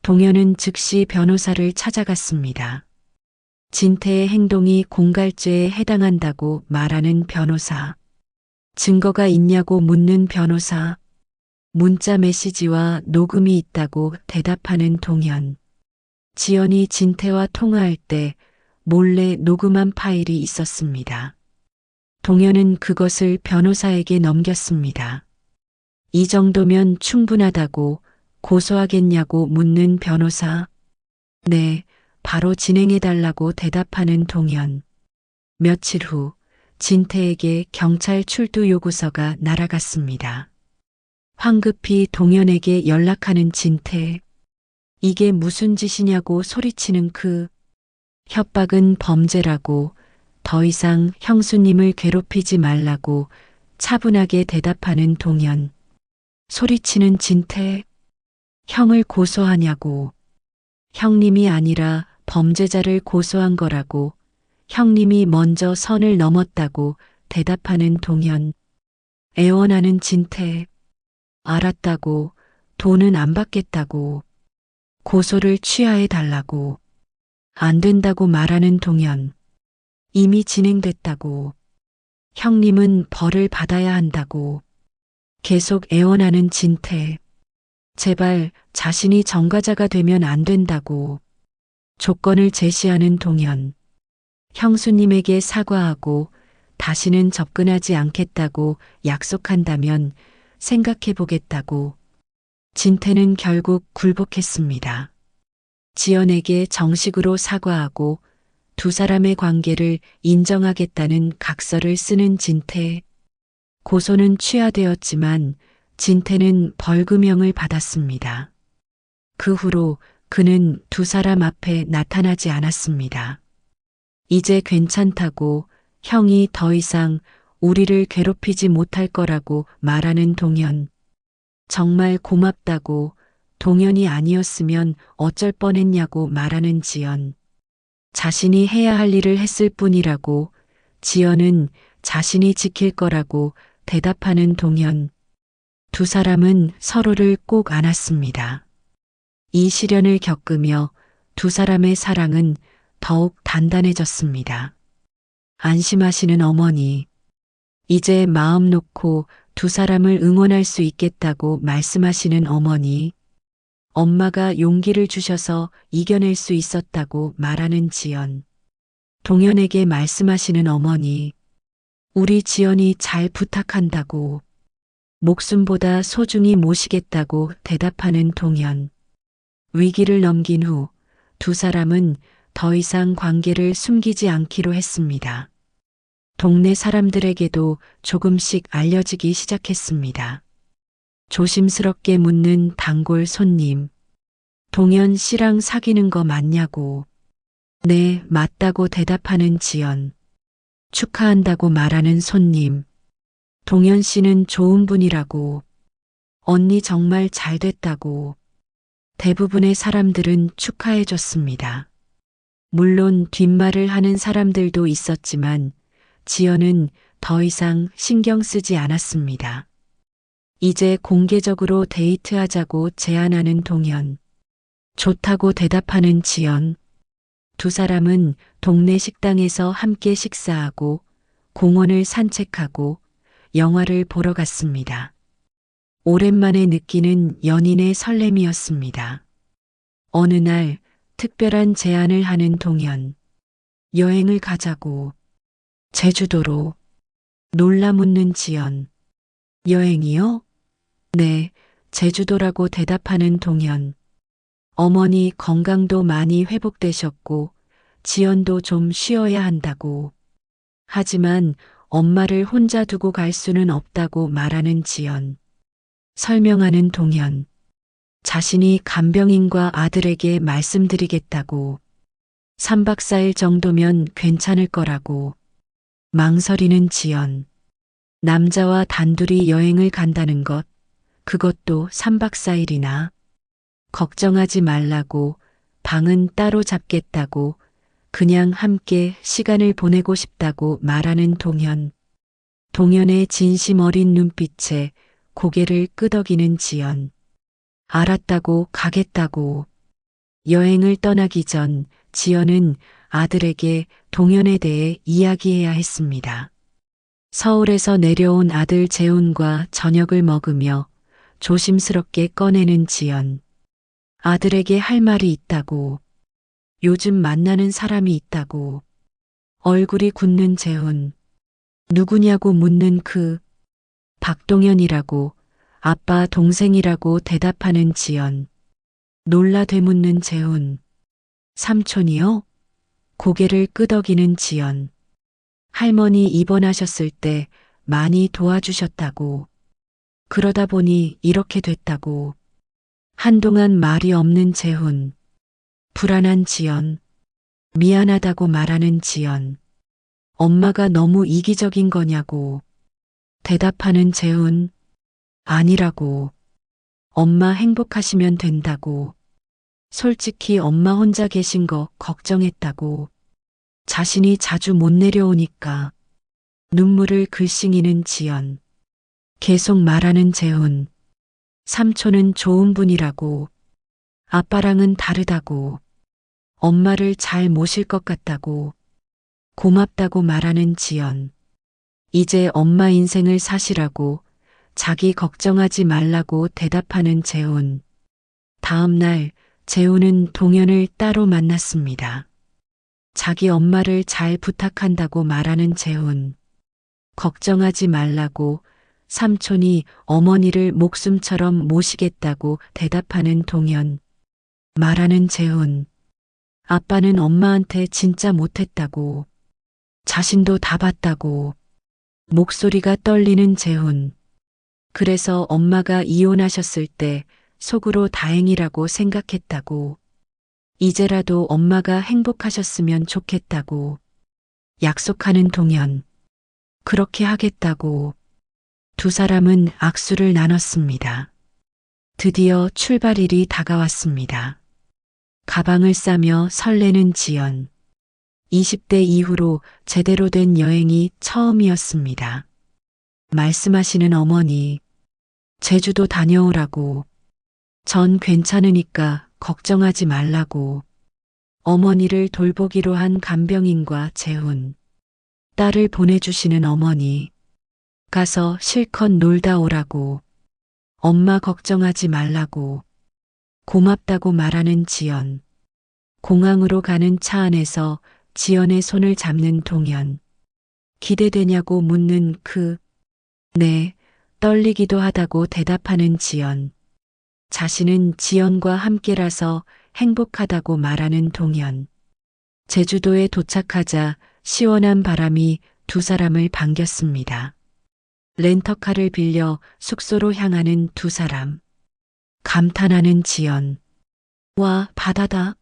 동현은 즉시 변호사를 찾아갔습니다. 진태의 행동이 공갈죄에 해당한다고 말하는 변호사. 증거가 있냐고 묻는 변호사. 문자 메시지와 녹음이 있다고 대답하는 동현. 지연이 진태와 통화할 때 몰래 녹음한 파일이 있었습니다. 동현은 그것을 변호사에게 넘겼습니다. 이 정도면 충분하다고 고소하겠냐고 묻는 변호사. 네, 바로 진행해달라고 대답하는 동현. 며칠 후 진태에게 경찰 출두 요구서가 날아갔습니다. 황급히 동현에게 연락하는 진태. 이게 무슨 짓이냐고 소리치는 그 협박은 범죄라고, 더 이상 형수님을 괴롭히지 말라고 차분하게 대답하는 동현. 소리치는 진태. 형을 고소하냐고. 형님이 아니라 범죄자를 고소한 거라고. 형님이 먼저 선을 넘었다고 대답하는 동현. 애원하는 진태. 알았다고. 돈은 안 받겠다고. 고소를 취하해 달라고. 안 된다고 말하는 동현. 이미 진행됐다고. 형님은 벌을 받아야 한다고. 계속 애원하는 진태. 제발 자신이 전과자가 되면 안 된다고. 조건을 제시하는 동현. 형수님에게 사과하고 다시는 접근하지 않겠다고 약속한다면 생각해 보겠다고. 진태는 결국 굴복했습니다. 지연에게 정식으로 사과하고 두 사람의 관계를 인정하겠다는 각서를 쓰는 진태. 고소는 취하되었지만 진태는 벌금형을 받았습니다. 그 후로 그는 두 사람 앞에 나타나지 않았습니다. 이제 괜찮다고, 형이 더 이상 우리를 괴롭히지 못할 거라고 말하는 동현. 정말 고맙다고, 동현이 아니었으면 어쩔 뻔했냐고 말하는 지연. 자신이 해야 할 일을 했을 뿐이라고, 지연은 자신이 지킬 거라고 대답하는 동현. 두 사람은 서로를 꼭 안았습니다. 이 시련을 겪으며 두 사람의 사랑은 더욱 단단해졌습니다. 안심하시는 어머니. 이제 마음 놓고 두 사람을 응원할 수 있겠다고 말씀하시는 어머니. 엄마가 용기를 주셔서 이겨낼 수 있었다고 말하는 지연. 동현에게 말씀하시는 어머니. 우리 지연이 잘 부탁한다고. 목숨보다 소중히 모시겠다고 대답하는 동현. 위기를 넘긴 후 두 사람은 더 이상 관계를 숨기지 않기로 했습니다. 동네 사람들에게도 조금씩 알려지기 시작했습니다. 조심스럽게 묻는 단골 손님. 동현 씨랑 사귀는 거 맞냐고. 네, 맞다고 대답하는 지연. 축하한다고 말하는 손님. 동현 씨는 좋은 분이라고. 언니 정말 잘 됐다고. 대부분의 사람들은 축하해 줬습니다. 물론 뒷말을 하는 사람들도 있었지만 지연은 더 이상 신경 쓰지 않았습니다. 이제 공개적으로 데이트하자고 제안하는 동현. 좋다고 대답하는 지연. 두 사람은 동네 식당에서 함께 식사하고 공원을 산책하고 영화를 보러 갔습니다. 오랜만에 느끼는 연인의 설렘이었습니다. 어느 날 특별한 제안을 하는 동현. 여행을 가자고. 제주도로. 놀라 묻는 지연. 여행이요? 네, 제주도라고 대답하는 동현. 어머니 건강도 많이 회복되셨고 지연도 좀 쉬어야 한다고. 하지만 엄마를 혼자 두고 갈 수는 없다고 말하는 지연. 설명하는 동현. 자신이 간병인과 아들에게 말씀드리겠다고. 3박 4일 정도면 괜찮을 거라고. 망설이는 지연. 남자와 단둘이 여행을 간다는 것, 그것도 3박 4일이나. 걱정하지 말라고, 방은 따로 잡겠다고, 그냥 함께 시간을 보내고 싶다고 말하는 동현. 동현의 진심 어린 눈빛에 고개를 끄덕이는 지연. 알았다고 가겠다고. 여행을 떠나기 전 지연은 아들에게 동현에 대해 이야기해야 했습니다. 서울에서 내려온 아들 재훈과 저녁을 먹으며 조심스럽게 꺼내는 지연. 아들에게 할 말이 있다고. 요즘 만나는 사람이 있다고. 얼굴이 굳는 재훈. 누구냐고 묻는 그 박동현이라고. 아빠 동생이라고 대답하는 지연. 놀라 되묻는 재훈. 삼촌이요? 고개를 끄덕이는 지연. 할머니 입원하셨을 때 많이 도와주셨다고. 그러다 보니 이렇게 됐다고. 한동안 말이 없는 재훈. 불안한 지연. 미안하다고 말하는 지연. 엄마가 너무 이기적인 거냐고. 대답하는 재훈. 아니라고. 엄마 행복하시면 된다고. 솔직히 엄마 혼자 계신 거 걱정했다고. 자신이 자주 못 내려오니까. 눈물을 글썽이는 지연. 계속 말하는 재훈. 삼촌은 좋은 분이라고. 아빠랑은 다르다고. 엄마를 잘 모실 것 같다고. 고맙다고 말하는 지연. 이제 엄마 인생을 사시라고. 자기 걱정하지 말라고 대답하는 재훈. 다음 날 재훈은 동현을 따로 만났습니다. 자기 엄마를 잘 부탁한다고 말하는 재훈. 걱정하지 말라고. 삼촌이 어머니를 목숨처럼 모시겠다고 대답하는 동현. 말하는 재훈. 아빠는 엄마한테 진짜 못했다고. 자신도 다 봤다고. 목소리가 떨리는 재훈. 그래서 엄마가 이혼하셨을 때 속으로 다행이라고 생각했다고. 이제라도 엄마가 행복하셨으면 좋겠다고. 약속하는 동현. 그렇게 하겠다고. 두 사람은 악수를 나눴습니다. 드디어 출발일이 다가왔습니다. 가방을 싸며 설레는 지연. 20대 이후로 제대로 된 여행이 처음이었습니다. 말씀하시는 어머니. 제주도 다녀오라고. 전 괜찮으니까 걱정하지 말라고. 어머니를 돌보기로 한 간병인과 재훈. 딸을 보내주시는 어머니. 가서 실컷 놀다 오라고. 엄마 걱정하지 말라고. 고맙다고 말하는 지연. 공항으로 가는 차 안에서 지연의 손을 잡는 동현. 기대되냐고 묻는 그. 네, 떨리기도 하다고 대답하는 지연. 자신은 지연과 함께라서 행복하다고 말하는 동현. 제주도에 도착하자 시원한 바람이 두 사람을 반겼습니다. 렌터카를 빌려 숙소로 향하는 두 사람. 감탄하는 지연. 와, 바다다.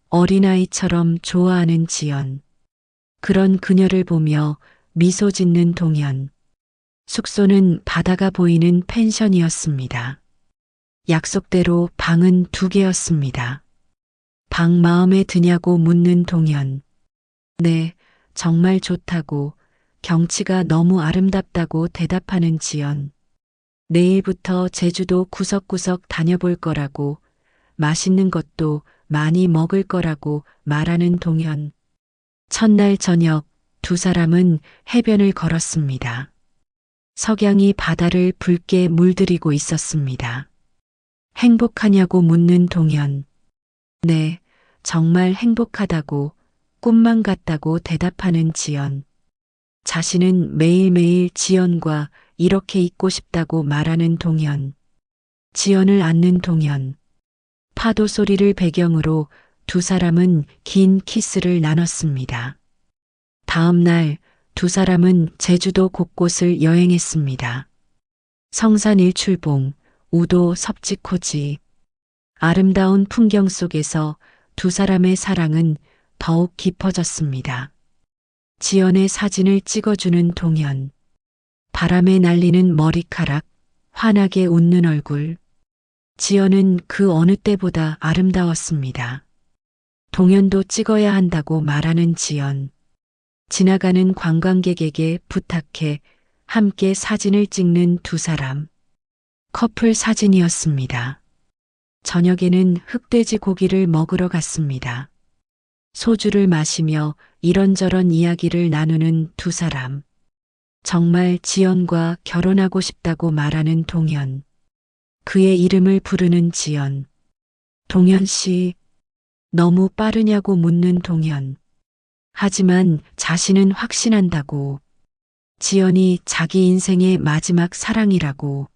어린아이처럼 좋아하는 지연. 그런 그녀를 보며 미소 짓는 동현. 숙소는 바다가 보이는 펜션이었습니다. 약속대로 방은 2개였습니다. 방 마음에 드냐고 묻는 동현. 네, 정말 좋다고, 경치가 너무 아름답다고 대답하는 지연. 내일부터 제주도 구석구석 다녀볼 거라고, 맛있는 것도 많이 먹을 거라고 말하는 동현. 첫날 저녁 두 사람은 해변을 걸었습니다. 석양이 바다를 붉게 물들이고 있었습니다. 행복하냐고 묻는 동현. 네, 정말 행복하다고, 꿈만 같다고 대답하는 지연. 자신은 매일매일 지연과 이렇게 있고 싶다고 말하는 동현. 지연을 안는 동현. 파도 소리를 배경으로 두 사람은 긴 키스를 나눴습니다. 다음 날 두 사람은 제주도 곳곳을 여행했습니다. 성산 일출봉, 우도 섭지코지. 아름다운 풍경 속에서 두 사람의 사랑은 더욱 깊어졌습니다. 지연의 사진을 찍어주는 동현. 바람에 날리는 머리카락, 환하게 웃는 얼굴. 지연은 그 어느 때보다 아름다웠습니다. 동현도 찍어야 한다고 말하는 지연. 지나가는 관광객에게 부탁해 함께 사진을 찍는 두 사람. 커플 사진이었습니다. 저녁에는 흑돼지 고기를 먹으러 갔습니다. 소주를 마시며 이런저런 이야기를 나누는 두 사람. 정말 지연과 결혼하고 싶다고 말하는 동현. 그의 이름을 부르는 지연. 동현 씨, 너무 빠르냐고 묻는 동현. 하지만 자신은 확신한다고. 지연이 자기 인생의 마지막 사랑이라고.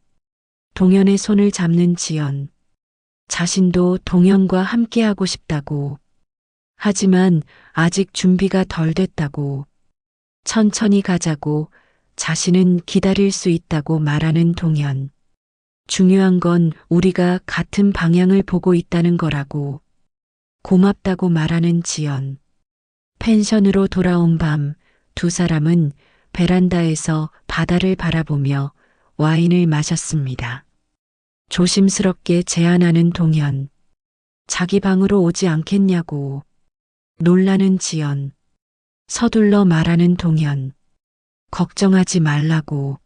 동현의 손을 잡는 지연. 자신도 동현과 함께하고 싶다고. 하지만 아직 준비가 덜 됐다고. 천천히 가자고. 자신은 기다릴 수 있다고 말하는 동현. 중요한 건 우리가 같은 방향을 보고 있다는 거라고. 고맙다고 말하는 지연. 펜션으로 돌아온 밤 두 사람은 베란다에서 바다를 바라보며 와인을 마셨습니다. 조심스럽게 제안하는 동현. 자기 방으로 오지 않겠냐고. 놀라는 지연. 서둘러 말하는 동현. 걱정하지 말라고.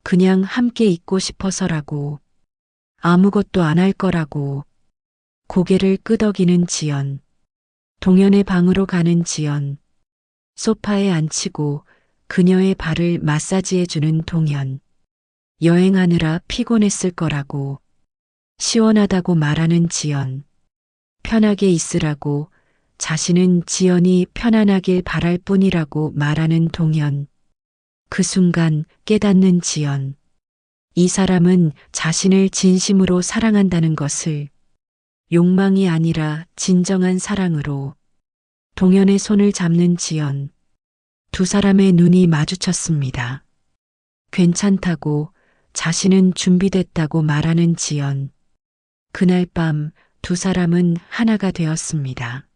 그냥 함께 있고 싶어서라고. 아무것도 안 할 거라고. 고개를 끄덕이는 지연. 동현의 방으로 가는 지연. 소파에 앉히고 그녀의 발을 마사지해주는 동현. 여행하느라 피곤했을 거라고. 시원하다고 말하는 지연. 편하게 있으라고. 자신은 지연이 편안하길 바랄 뿐이라고 말하는 동현. 그 순간 깨닫는 지연. 이 사람은 자신을 진심으로 사랑한다는 것을. 욕망이 아니라 진정한 사랑으로. 동현의 손을 잡는 지연. 두 사람의 눈이 마주쳤습니다. 괜찮다고, 자신은 준비됐다고 말하는 지연. 그날 밤 두 사람은 하나가 되었습니다.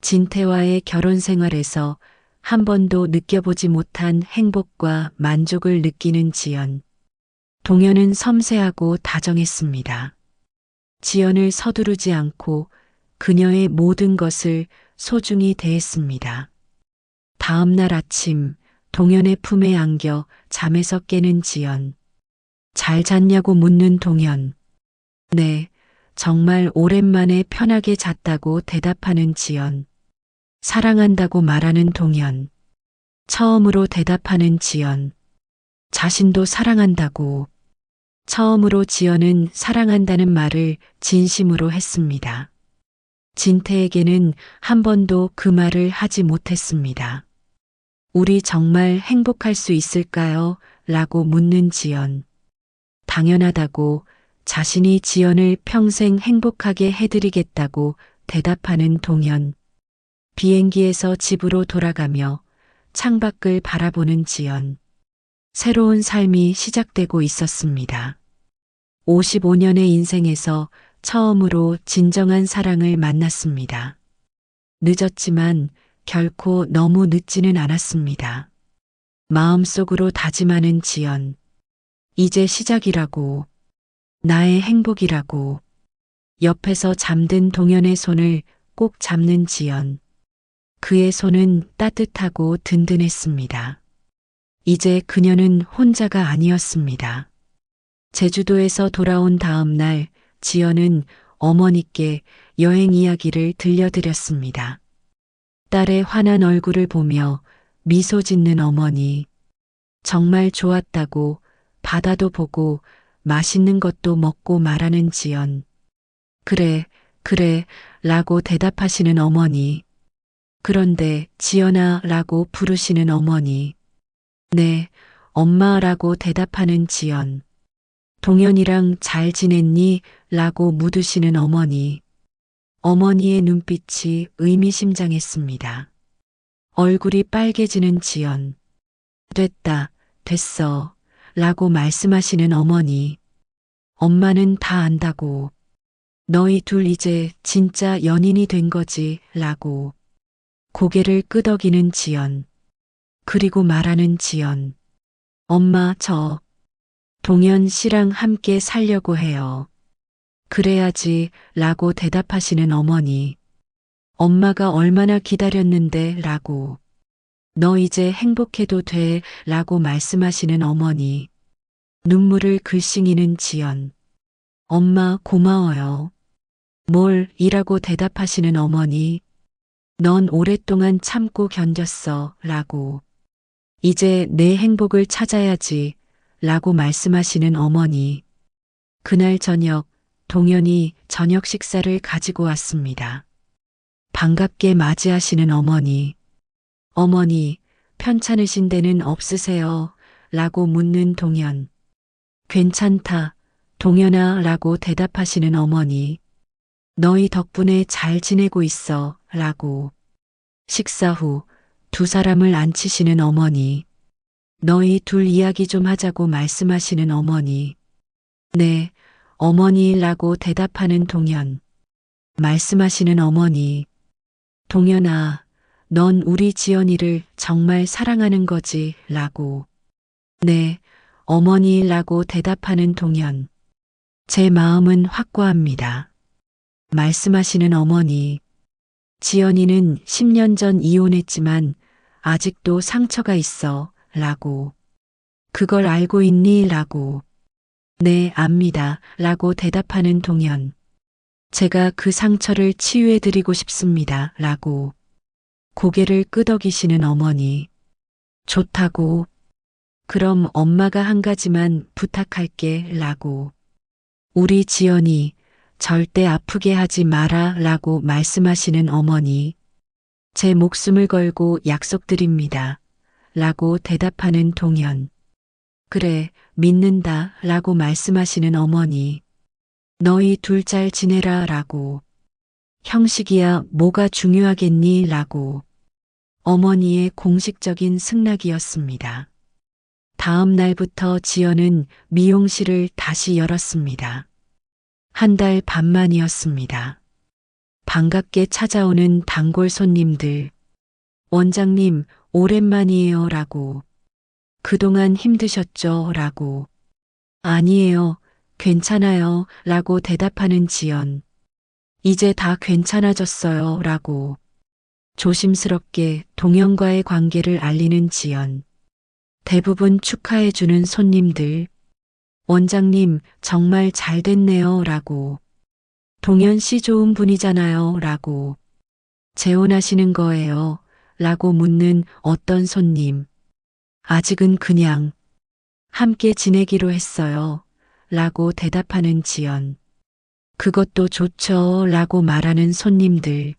진태와의 결혼 생활에서 한 번도 느껴보지 못한 행복과 만족을 느끼는 지연. 동현은 섬세하고 다정했습니다. 지연을 서두르지 않고 그녀의 모든 것을 소중히 대했습니다. 다음 날 아침 동현의 품에 안겨 잠에서 깨는 지연. 잘 잤냐고 묻는 동현. 네, 정말 오랜만에 편하게 잤다고 대답하는 지연. 사랑한다고 말하는 동현. 처음으로 대답하는 지연. 자신도 사랑한다고. 처음으로 지연은 사랑한다는 말을 진심으로 했습니다. 진태에게는 한 번도 그 말을 하지 못했습니다. 우리 정말 행복할 수 있을까요? 라고 묻는 지연. 당연하다고, 자신이 지연을 평생 행복하게 해드리겠다고 대답하는 동현. 비행기에서 집으로 돌아가며 창밖을 바라보는 지연. 새로운 삶이 시작되고 있었습니다. 55년의 인생에서 처음으로 진정한 사랑을 만났습니다. 늦었지만 결코 너무 늦지는 않았습니다. 마음속으로 다짐하는 지연. 이제 시작이라고. 나의 행복이라고. 옆에서 잠든 동현의 손을 꼭 잡는 지연. 그의 손은 따뜻하고 든든했습니다. 이제 그녀는 혼자가 아니었습니다. 제주도에서 돌아온 다음 날 지연은 어머니께 여행 이야기를 들려드렸습니다. 딸의 환한 얼굴을 보며 미소 짓는 어머니. 정말 좋았다고 바다도 보고 맛있는 것도 먹고 말하는 지연. 그래, 그래, 라고 대답하시는 어머니. 그런데 지연아 라고 부르시는 어머니. 네, 엄마라고 대답하는 지연. 동현이랑 잘 지냈니? 라고 묻으시는 어머니. 어머니의 눈빛이 의미심장했습니다. 얼굴이 빨개지는 지연. 됐다, 됐어. 라고 말씀하시는 어머니. 엄마는 다 안다고. 너희 둘 이제 진짜 연인이 된 거지. 라고. 고개를 끄덕이는 지연. 그리고 말하는 지연. 엄마, 저 동현 씨랑 함께 살려고 해요. 그래야지 라고 대답하시는 어머니. 엄마가 얼마나 기다렸는데 라고. 너 이제 행복해도 돼 라고 말씀하시는 어머니. 눈물을 글썽이는 지연. 엄마 고마워요. 뭘 이라고 대답하시는 어머니. 넌 오랫동안 참고 견뎠어 라고. 이제 내 행복을 찾아야지 라고 말씀하시는 어머니. 그날 저녁 동현이 저녁 식사를 가지고 왔습니다. 반갑게 맞이하시는 어머니. 어머니, 편찮으신 데는 없으세요? 라고 묻는 동현. 괜찮다, 동현아 라고 대답하시는 어머니. 너희 덕분에 잘 지내고 있어 라고. 식사 후 두 사람을 앉히시는 어머니. 너희 둘 이야기 좀 하자고 말씀하시는 어머니. 네, 어머니라고 대답하는 동현. 말씀하시는 어머니. 동현아, 넌 우리 지연이를 정말 사랑하는 거지 라고. 네, 어머니라고 대답하는 동현. 제 마음은 확고합니다. 말씀하시는 어머니. 지연이는 10년 전 이혼했지만 아직도 상처가 있어 라고. 그걸 알고 있니? 라고. 네, 압니다. 라고 대답하는 동현. 제가 그 상처를 치유해드리고 싶습니다. 라고. 고개를 끄덕이시는 어머니. 좋다고. 그럼 엄마가 한 가지만 부탁할게. 라고. 우리 지연이 절대 아프게 하지 마라. 라고 말씀하시는 어머니. 제 목숨을 걸고 약속드립니다. 라고 대답하는 동현. 그래, 믿는다. 라고 말씀하시는 어머니. 너희 둘 잘 지내라. 라고. 형식이야 뭐가 중요하겠니? 라고. 어머니의 공식적인 승낙이었습니다. 다음 날부터 지연은 미용실을 다시 열었습니다. 한 달 반 만이었습니다. 반갑게 찾아오는 단골 손님들. 원장님, 오랜만이에요. 라고. 그동안 힘드셨죠? 라고. 아니에요. 괜찮아요. 라고 대답하는 지연. 이제 다 괜찮아졌어요. 라고. 조심스럽게 동현과의 관계를 알리는 지연. 대부분 축하해주는 손님들. 원장님, 정말 잘 됐네요. 라고. 동현 씨 좋은 분이잖아요. 라고. 재혼하시는 거예요. 라고 묻는 어떤 손님. 아직은 그냥 함께 지내기로 했어요. 라고 대답하는 지연. 그것도 좋죠. 라고 말하는 손님들.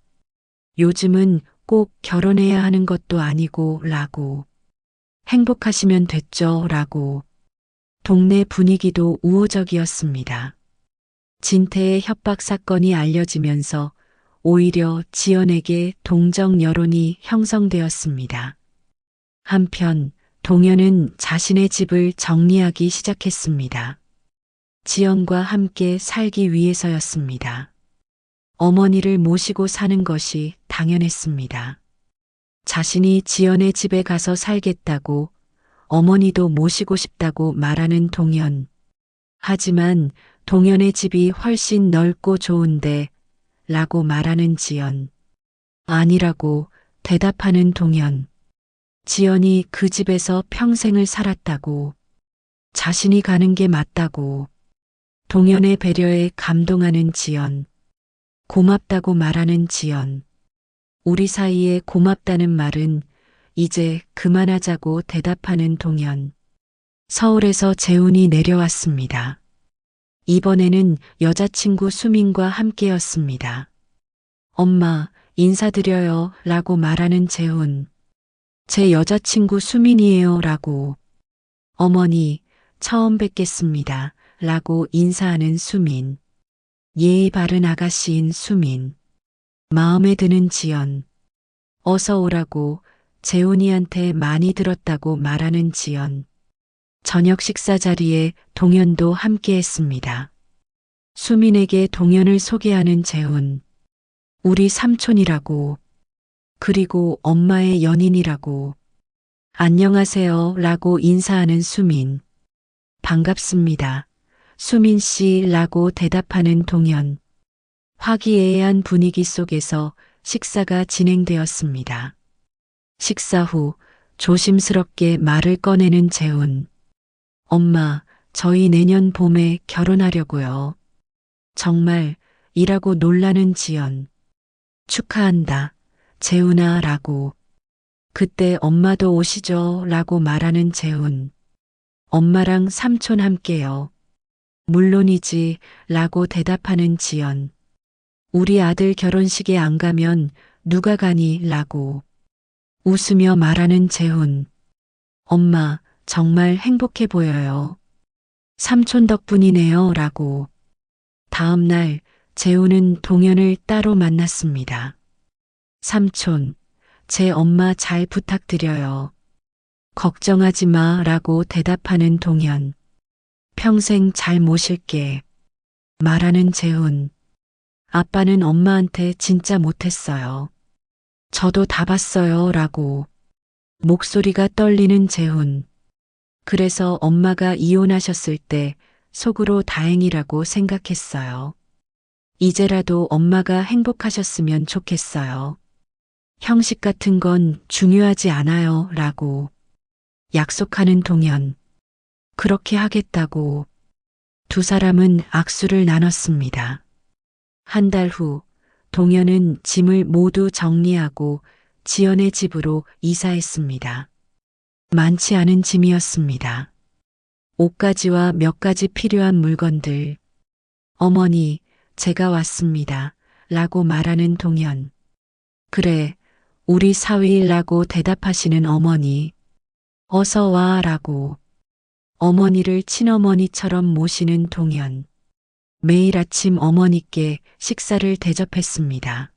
요즘은 꼭 결혼해야 하는 것도 아니고 라고. 행복하시면 됐죠. 라고. 동네 분위기도 우호적이었습니다. 진태의 협박 사건이 알려지면서 오히려 지연에게 동정 여론이 형성되었습니다. 한편 동현은 자신의 집을 정리하기 시작했습니다. 지연과 함께 살기 위해서였습니다. 어머니를 모시고 사는 것이 당연했습니다. 자신이 지연의 집에 가서 살겠다고 어머니도 모시고 싶다고 말하는 동현. 하지만 동현의 집이 훨씬 넓고 좋은데 라고 말하는 지연. 아니라고 대답하는 동현. 지연이 그 집에서 평생을 살았다고. 자신이 가는 게 맞다고. 동현의 배려에 감동하는 지연. 고맙다고 말하는 지연. 우리 사이에 고맙다는 말은 이제 그만하자고 대답하는 동현. 서울에서 재훈이 내려왔습니다. 이번에는 여자친구 수민과 함께였습니다. 엄마, 인사드려요 라고 말하는 재훈. 제 여자친구 수민이에요 라고. 어머니, 처음 뵙겠습니다 라고 인사하는 수민. 예의 바른 아가씨인 수민. 마음에 드는 지연. 어서 오라고 재훈이한테 많이 들었다고 말하는 지연. 저녁 식사 자리에 동현도 함께했습니다. 수민에게 동현을 소개하는 재훈. 우리 삼촌이라고. 그리고 엄마의 연인이라고. 안녕하세요 라고 인사하는 수민. 반갑습니다. 수민 씨 라고 대답하는 동현. 화기애애한 분위기 속에서 식사가 진행되었습니다. 식사 후 조심스럽게 말을 꺼내는 재훈. 엄마, 저희 내년 봄에 결혼하려고요. 정말 이라고 놀라는 지연. 축하한다. 재훈아 라고. 그때 엄마도 오시죠 라고 말하는 재훈. 엄마랑 삼촌 함께요. 물론이지 라고 대답하는 지연. 우리 아들 결혼식에 안 가면 누가 가니 라고. 웃으며 말하는 재훈. 엄마, 정말 행복해 보여요. 삼촌 덕분이네요 라고. 다음 날 재훈은 동현을 따로 만났습니다. 삼촌, 제 엄마 잘 부탁드려요. 걱정하지 마 라고 대답하는 동현. 평생 잘 모실게. 말하는 재훈. 아빠는 엄마한테 진짜 못했어요. 저도 다 봤어요 라고. 목소리가 떨리는 재훈. 그래서 엄마가 이혼하셨을 때 속으로 다행이라고 생각했어요. 이제라도 엄마가 행복하셨으면 좋겠어요. 형식 같은 건 중요하지 않아요 라고. 약속하는 동현. 그렇게 하겠다고. 두 사람은 악수를 나눴습니다. 한 달 후 동현은 짐을 모두 정리하고 지연의 집으로 이사했습니다. 많지 않은 짐이었습니다. 옷가지와 몇 가지 필요한 물건들. 어머니, 제가 왔습니다. 라고 말하는 동현. 그래, 우리 사위라고 대답하시는 어머니. 어서 와 라고. 어머니를 친어머니처럼 모시는 동현. 매일 아침 어머니께 식사를 대접했습니다.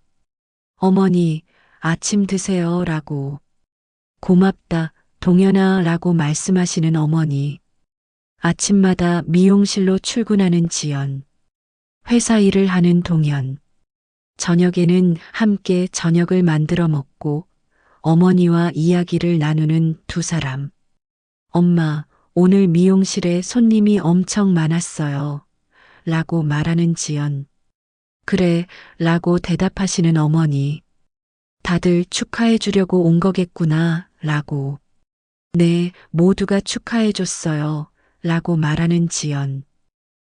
어머니, 아침 드세요 라고. 고맙다, 동현아 라고 말씀하시는 어머니. 아침마다 미용실로 출근하는 지연. 회사 일을 하는 동현. 저녁에는 함께 저녁을 만들어 먹고 어머니와 이야기를 나누는 두 사람. 엄마, 오늘 미용실에 손님이 엄청 많았어요. 라고 말하는 지연. 그래, 라고 대답하시는 어머니. 다들 축하해 주려고 온 거겠구나, 라고. 네, 모두가 축하해 줬어요. 라고 말하는 지연.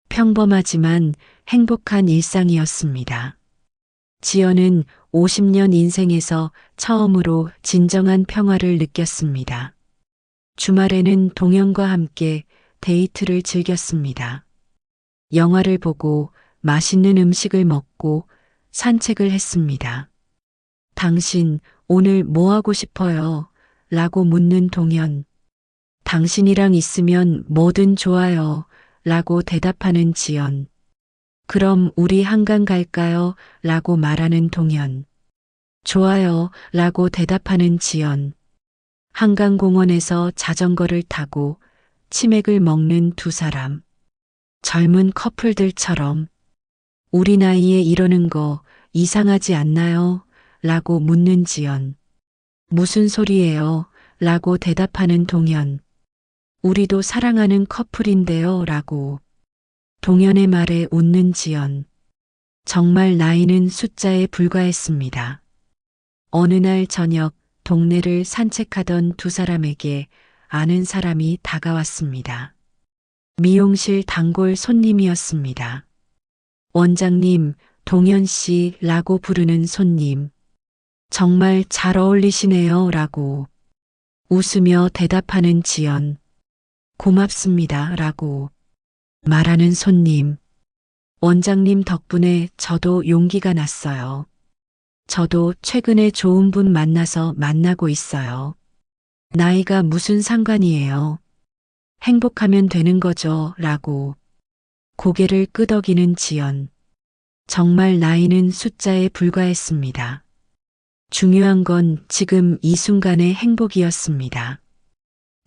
평범하지만 행복한 일상이었습니다. 지연은 50년 인생에서 처음으로 진정한 평화를 느꼈습니다. 주말에는 동현과 함께 데이트를 즐겼습니다. 영화를 보고 맛있는 음식을 먹고 산책을 했습니다. 당신 오늘 뭐 하고 싶어요? 라고 묻는 동현. 당신이랑 있으면 뭐든 좋아요. 라고 대답하는 지연. 그럼 우리 한강 갈까요? 라고 말하는 동현. 좋아요. 라고 대답하는 지연. 한강공원에서 자전거를 타고 치맥을 먹는 두 사람. 젊은 커플들처럼. 우리 나이에 이러는 거 이상하지 않나요? 라고 묻는 지연. 무슨 소리예요? 라고 대답하는 동현. 우리도 사랑하는 커플인데요. 라고. 동현의 말에 웃는 지연. 정말 나이는 숫자에 불과했습니다. 어느 날 저녁 동네를 산책하던 두 사람에게 아는 사람이 다가왔습니다. 미용실 단골 손님이었습니다. 원장님, 동현 씨라고 부르는 손님. 정말 잘 어울리시네요 라고 웃으며 대답하는 지연. 고맙습니다 라고 말하는 손님. 원장님 덕분에 저도 용기가 났어요. 저도 최근에 좋은 분 만나서 만나고 있어요. 나이가 무슨 상관이에요. 행복하면 되는 거죠 라고 고개를 끄덕이는 지연. 정말 나이는 숫자에 불과했습니다. 중요한 건 지금 이 순간의 행복이었습니다.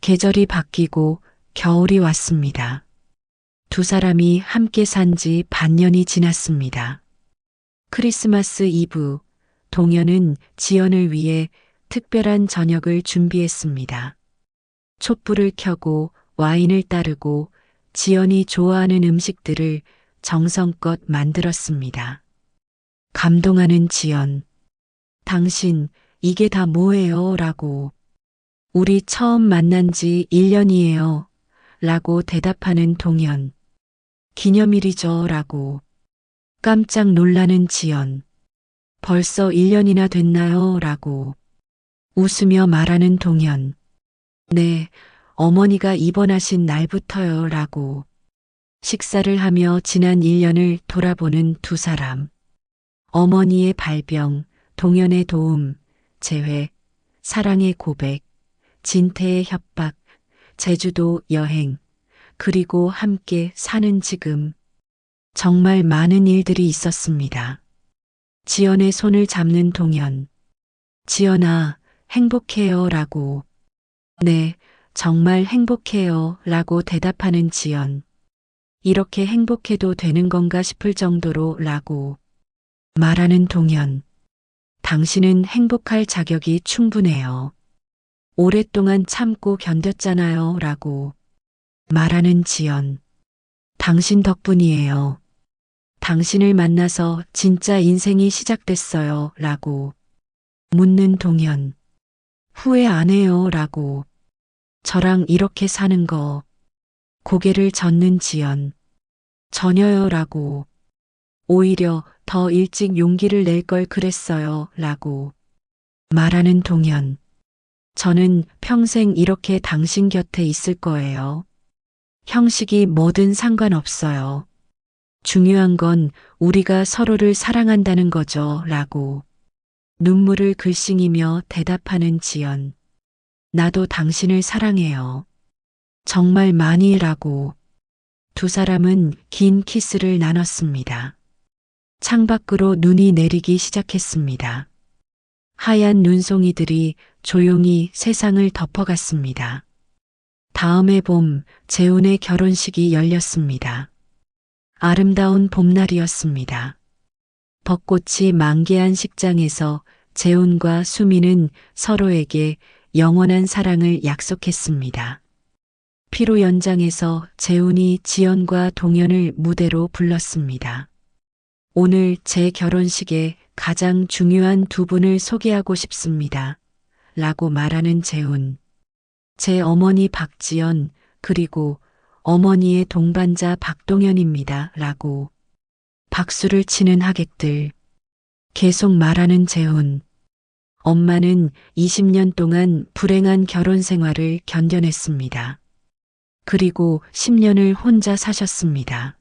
계절이 바뀌고 겨울이 왔습니다. 두 사람이 함께 산 지 반년이 지났습니다. 크리스마스 이브, 동현은 지연을 위해 특별한 저녁을 준비했습니다. 촛불을 켜고 와인을 따르고 지연이 좋아하는 음식들을 정성껏 만들었습니다. 감동하는 지연. 당신, 이게 다 뭐예요? 라고. 우리 처음 만난 지 1년이에요. 라고 대답하는 동현. 기념일이죠. 라고. 깜짝 놀라는 지연. 벌써 1년이나 됐나요? 라고. 웃으며 말하는 동현. 네, 어머니가 입원하신 날부터요. 라고. 식사를 하며 지난 1년을 돌아보는 두 사람. 어머니의 발병, 동현의 도움, 재회, 사랑의 고백, 진태의 협박, 제주도 여행, 그리고 함께 사는 지금. 정말 많은 일들이 있었습니다. 지연의 손을 잡는 동현. 지연아, 행복해요 라고. 네, 정말 행복해요 라고 대답하는 지연. 이렇게 행복해도 되는 건가 싶을 정도로 라고 말하는 동현. 당신은 행복할 자격이 충분해요. 오랫동안 참고 견뎠잖아요 라고 말하는 지연. 당신 덕분이에요. 당신을 만나서 진짜 인생이 시작됐어요 라고 묻는 동현. 후회 안 해요 라고. 저랑 이렇게 사는 거. 고개를 젓는 지연. 전혀요 라고. 오히려 더 일찍 용기를 낼 걸 그랬어요 라고 말하는 동현. 저는 평생 이렇게 당신 곁에 있을 거예요. 형식이 뭐든 상관없어요. 중요한 건 우리가 서로를 사랑한다는 거죠 라고 눈물을 글썽이며 대답하는 지연. 나도 당신을 사랑해요. 정말 많이 라고. 두 사람은 긴 키스를 나눴습니다. 창밖으로 눈이 내리기 시작했습니다. 하얀 눈송이들이 조용히 세상을 덮어갔습니다. 다음해 봄, 재훈의 결혼식이 열렸습니다. 아름다운 봄날이었습니다. 벚꽃이 만개한 식장에서 재훈과 수미는 서로에게 영원한 사랑을 약속했습니다. 피로 연장에서 재훈이 지연과 동현을 무대로 불렀습니다. 오늘 제 결혼식에 가장 중요한 두 분을 소개하고 싶습니다. 라고 말하는 재훈. 제 어머니 박지연, 그리고 어머니의 동반자 박동현입니다. 라고 박수를 치는 하객들. 계속 말하는 재훈. 엄마는 20년 동안 불행한 결혼 생활을 견뎌냈습니다. 그리고 10년을 혼자 사셨습니다.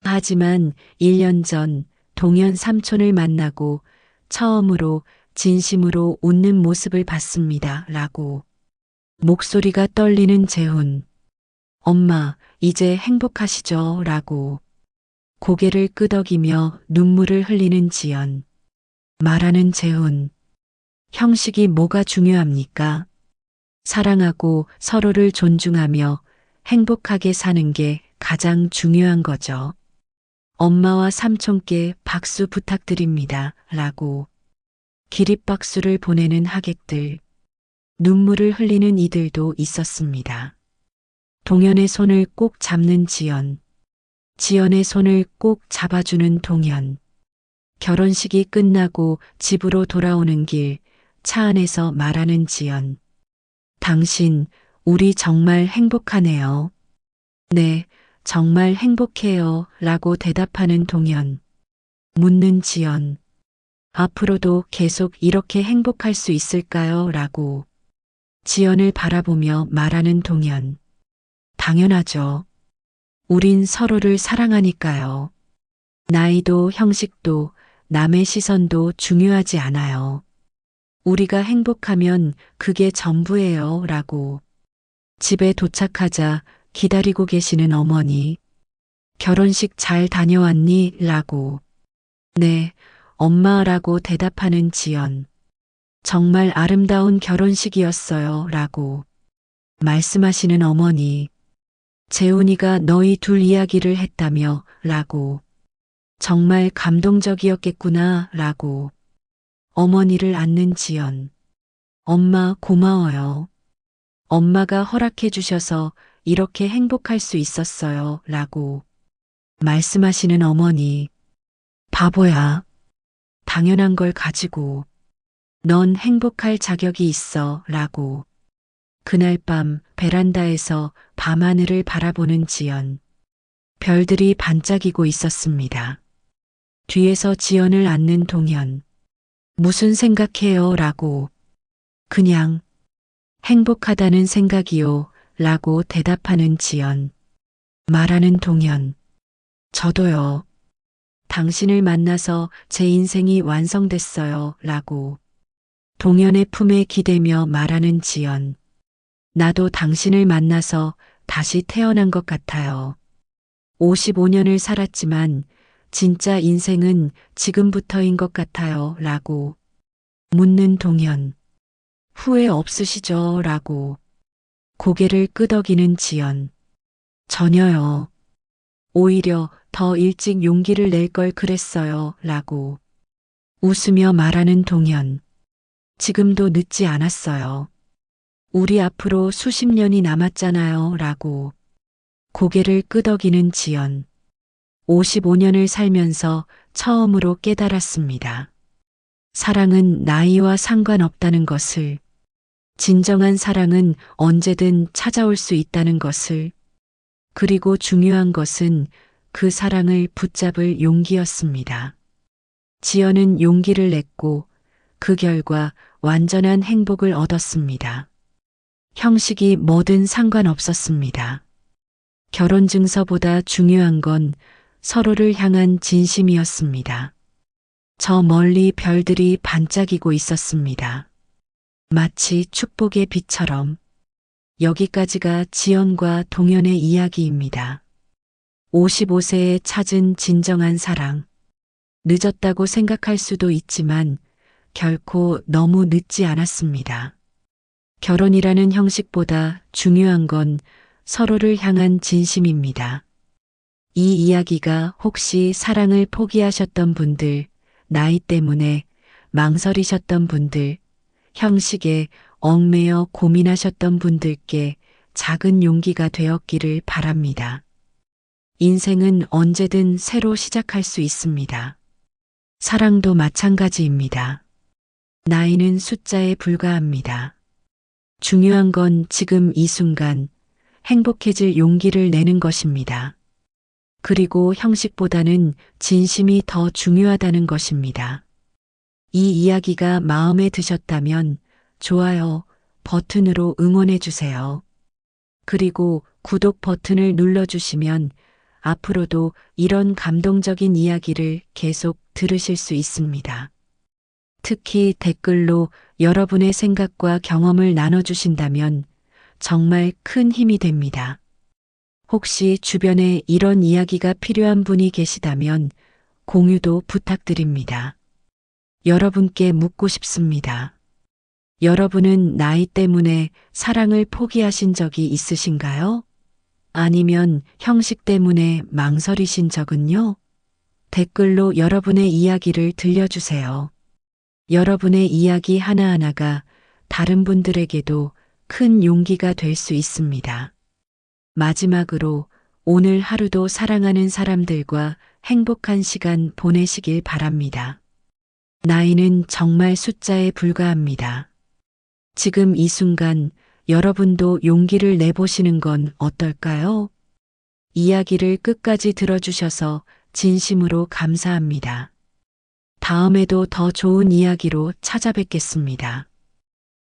하지만 1년 전 동현 삼촌을 만나고 처음으로 진심으로 웃는 모습을 봤습니다. 라고. 목소리가 떨리는 재훈. 엄마, 이제 행복하시죠? 라고. 고개를 끄덕이며 눈물을 흘리는 지연. 말하는 재훈. 형식이 뭐가 중요합니까? 사랑하고 서로를 존중하며 행복하게 사는 게 가장 중요한 거죠. 엄마와 삼촌께 박수 부탁드립니다. 라고 기립박수를 보내는 하객들. 눈물을 흘리는 이들도 있었습니다. 동현의 손을 꼭 잡는 지연. 지연의 손을 꼭 잡아주는 동현. 결혼식이 끝나고 집으로 돌아오는 길, 차 안에서 말하는 지연. 당신, 우리 정말 행복하네요. 네, 정말 행복해요. 라고 대답하는 동현. 묻는 지연. 앞으로도 계속 이렇게 행복할 수 있을까요? 라고. 지연을 바라보며 말하는 동현. 당연하죠. 우린 서로를 사랑하니까요. 나이도 형식도 남의 시선도 중요하지 않아요. 우리가 행복하면 그게 전부예요. 라고. 집에 도착하자 기다리고 계시는 어머니. 결혼식 잘 다녀왔니? 라고. 네, 엄마라고 대답하는 지연. 정말 아름다운 결혼식이었어요. 라고. 말씀하시는 어머니. 재훈이가 너희 둘 이야기를 했다며. 라고. 정말 감동적이었겠구나. 라고. 어머니를 안는 지연. 엄마 고마워요. 엄마가 허락해 주셔서 이렇게 행복할 수 있었어요. 라고. 말씀하시는 어머니. 바보야. 당연한 걸 가지고. 넌 행복할 자격이 있어. 라고. 그날 밤 베란다에서 밤하늘을 바라보는 지연. 별들이 반짝이고 있었습니다. 뒤에서 지연을 안는 동현. 무슨 생각해요? 라고. 그냥 행복하다는 생각이요. 라고 대답하는 지연. 말하는 동현. 저도요. 당신을 만나서 제 인생이 완성됐어요. 라고. 동현의 품에 기대며 말하는 지연. 나도 당신을 만나서 다시 태어난 것 같아요. 55년을 살았지만 진짜 인생은 지금부터인 것 같아요. 라고. 묻는 동현. 후회 없으시죠? 라고. 고개를 끄덕이는 지연. 전혀요. 오히려 더 일찍 용기를 낼 걸 그랬어요. 라고. 웃으며 말하는 동현. 지금도 늦지 않았어요. 우리 앞으로 수십 년이 남았잖아요. 라고. 고개를 끄덕이는 지연. 55년을 살면서 처음으로 깨달았습니다. 사랑은 나이와 상관없다는 것을, 진정한 사랑은 언제든 찾아올 수 있다는 것을, 그리고 중요한 것은 그 사랑을 붙잡을 용기였습니다. 지연은 용기를 냈고 그 결과 완전한 행복을 얻었습니다. 형식이 뭐든 상관없었습니다. 결혼 증서보다 중요한 건 서로를 향한 진심이었습니다. 저 멀리 별들이 반짝이고 있었습니다. 마치 축복의 빛처럼. 여기까지가 지연과 동현의 이야기입니다. 55세에 찾은 진정한 사랑. 늦었다고 생각할 수도 있지만 결코 너무 늦지 않았습니다. 결혼이라는 형식보다 중요한 건 서로를 향한 진심입니다. 이 이야기가 혹시 사랑을 포기하셨던 분들, 나이 때문에 망설이셨던 분들, 형식에 얽매여 고민하셨던 분들께 작은 용기가 되었기를 바랍니다. 인생은 언제든 새로 시작할 수 있습니다. 사랑도 마찬가지입니다. 나이는 숫자에 불과합니다. 중요한 건 지금 이 순간 행복해질 용기를 내는 것입니다. 그리고 형식보다는 진심이 더 중요하다는 것입니다. 이 이야기가 마음에 드셨다면 좋아요 버튼으로 응원해 주세요. 그리고 구독 버튼을 눌러주시면 앞으로도 이런 감동적인 이야기를 계속 들으실 수 있습니다. 특히 댓글로 여러분의 생각과 경험을 나눠주신다면 정말 큰 힘이 됩니다. 혹시 주변에 이런 이야기가 필요한 분이 계시다면 공유도 부탁드립니다. 여러분께 묻고 싶습니다. 여러분은 나이 때문에 사랑을 포기하신 적이 있으신가요? 아니면 형식 때문에 망설이신 적은요? 댓글로 여러분의 이야기를 들려주세요. 여러분의 이야기 하나하나가 다른 분들에게도 큰 용기가 될 수 있습니다. 마지막으로 오늘 하루도 사랑하는 사람들과 행복한 시간 보내시길 바랍니다. 나이는 정말 숫자에 불과합니다. 지금 이 순간 여러분도 용기를 내보시는 건 어떨까요? 이야기를 끝까지 들어주셔서 진심으로 감사합니다. 다음에도 더 좋은 이야기로 찾아뵙겠습니다.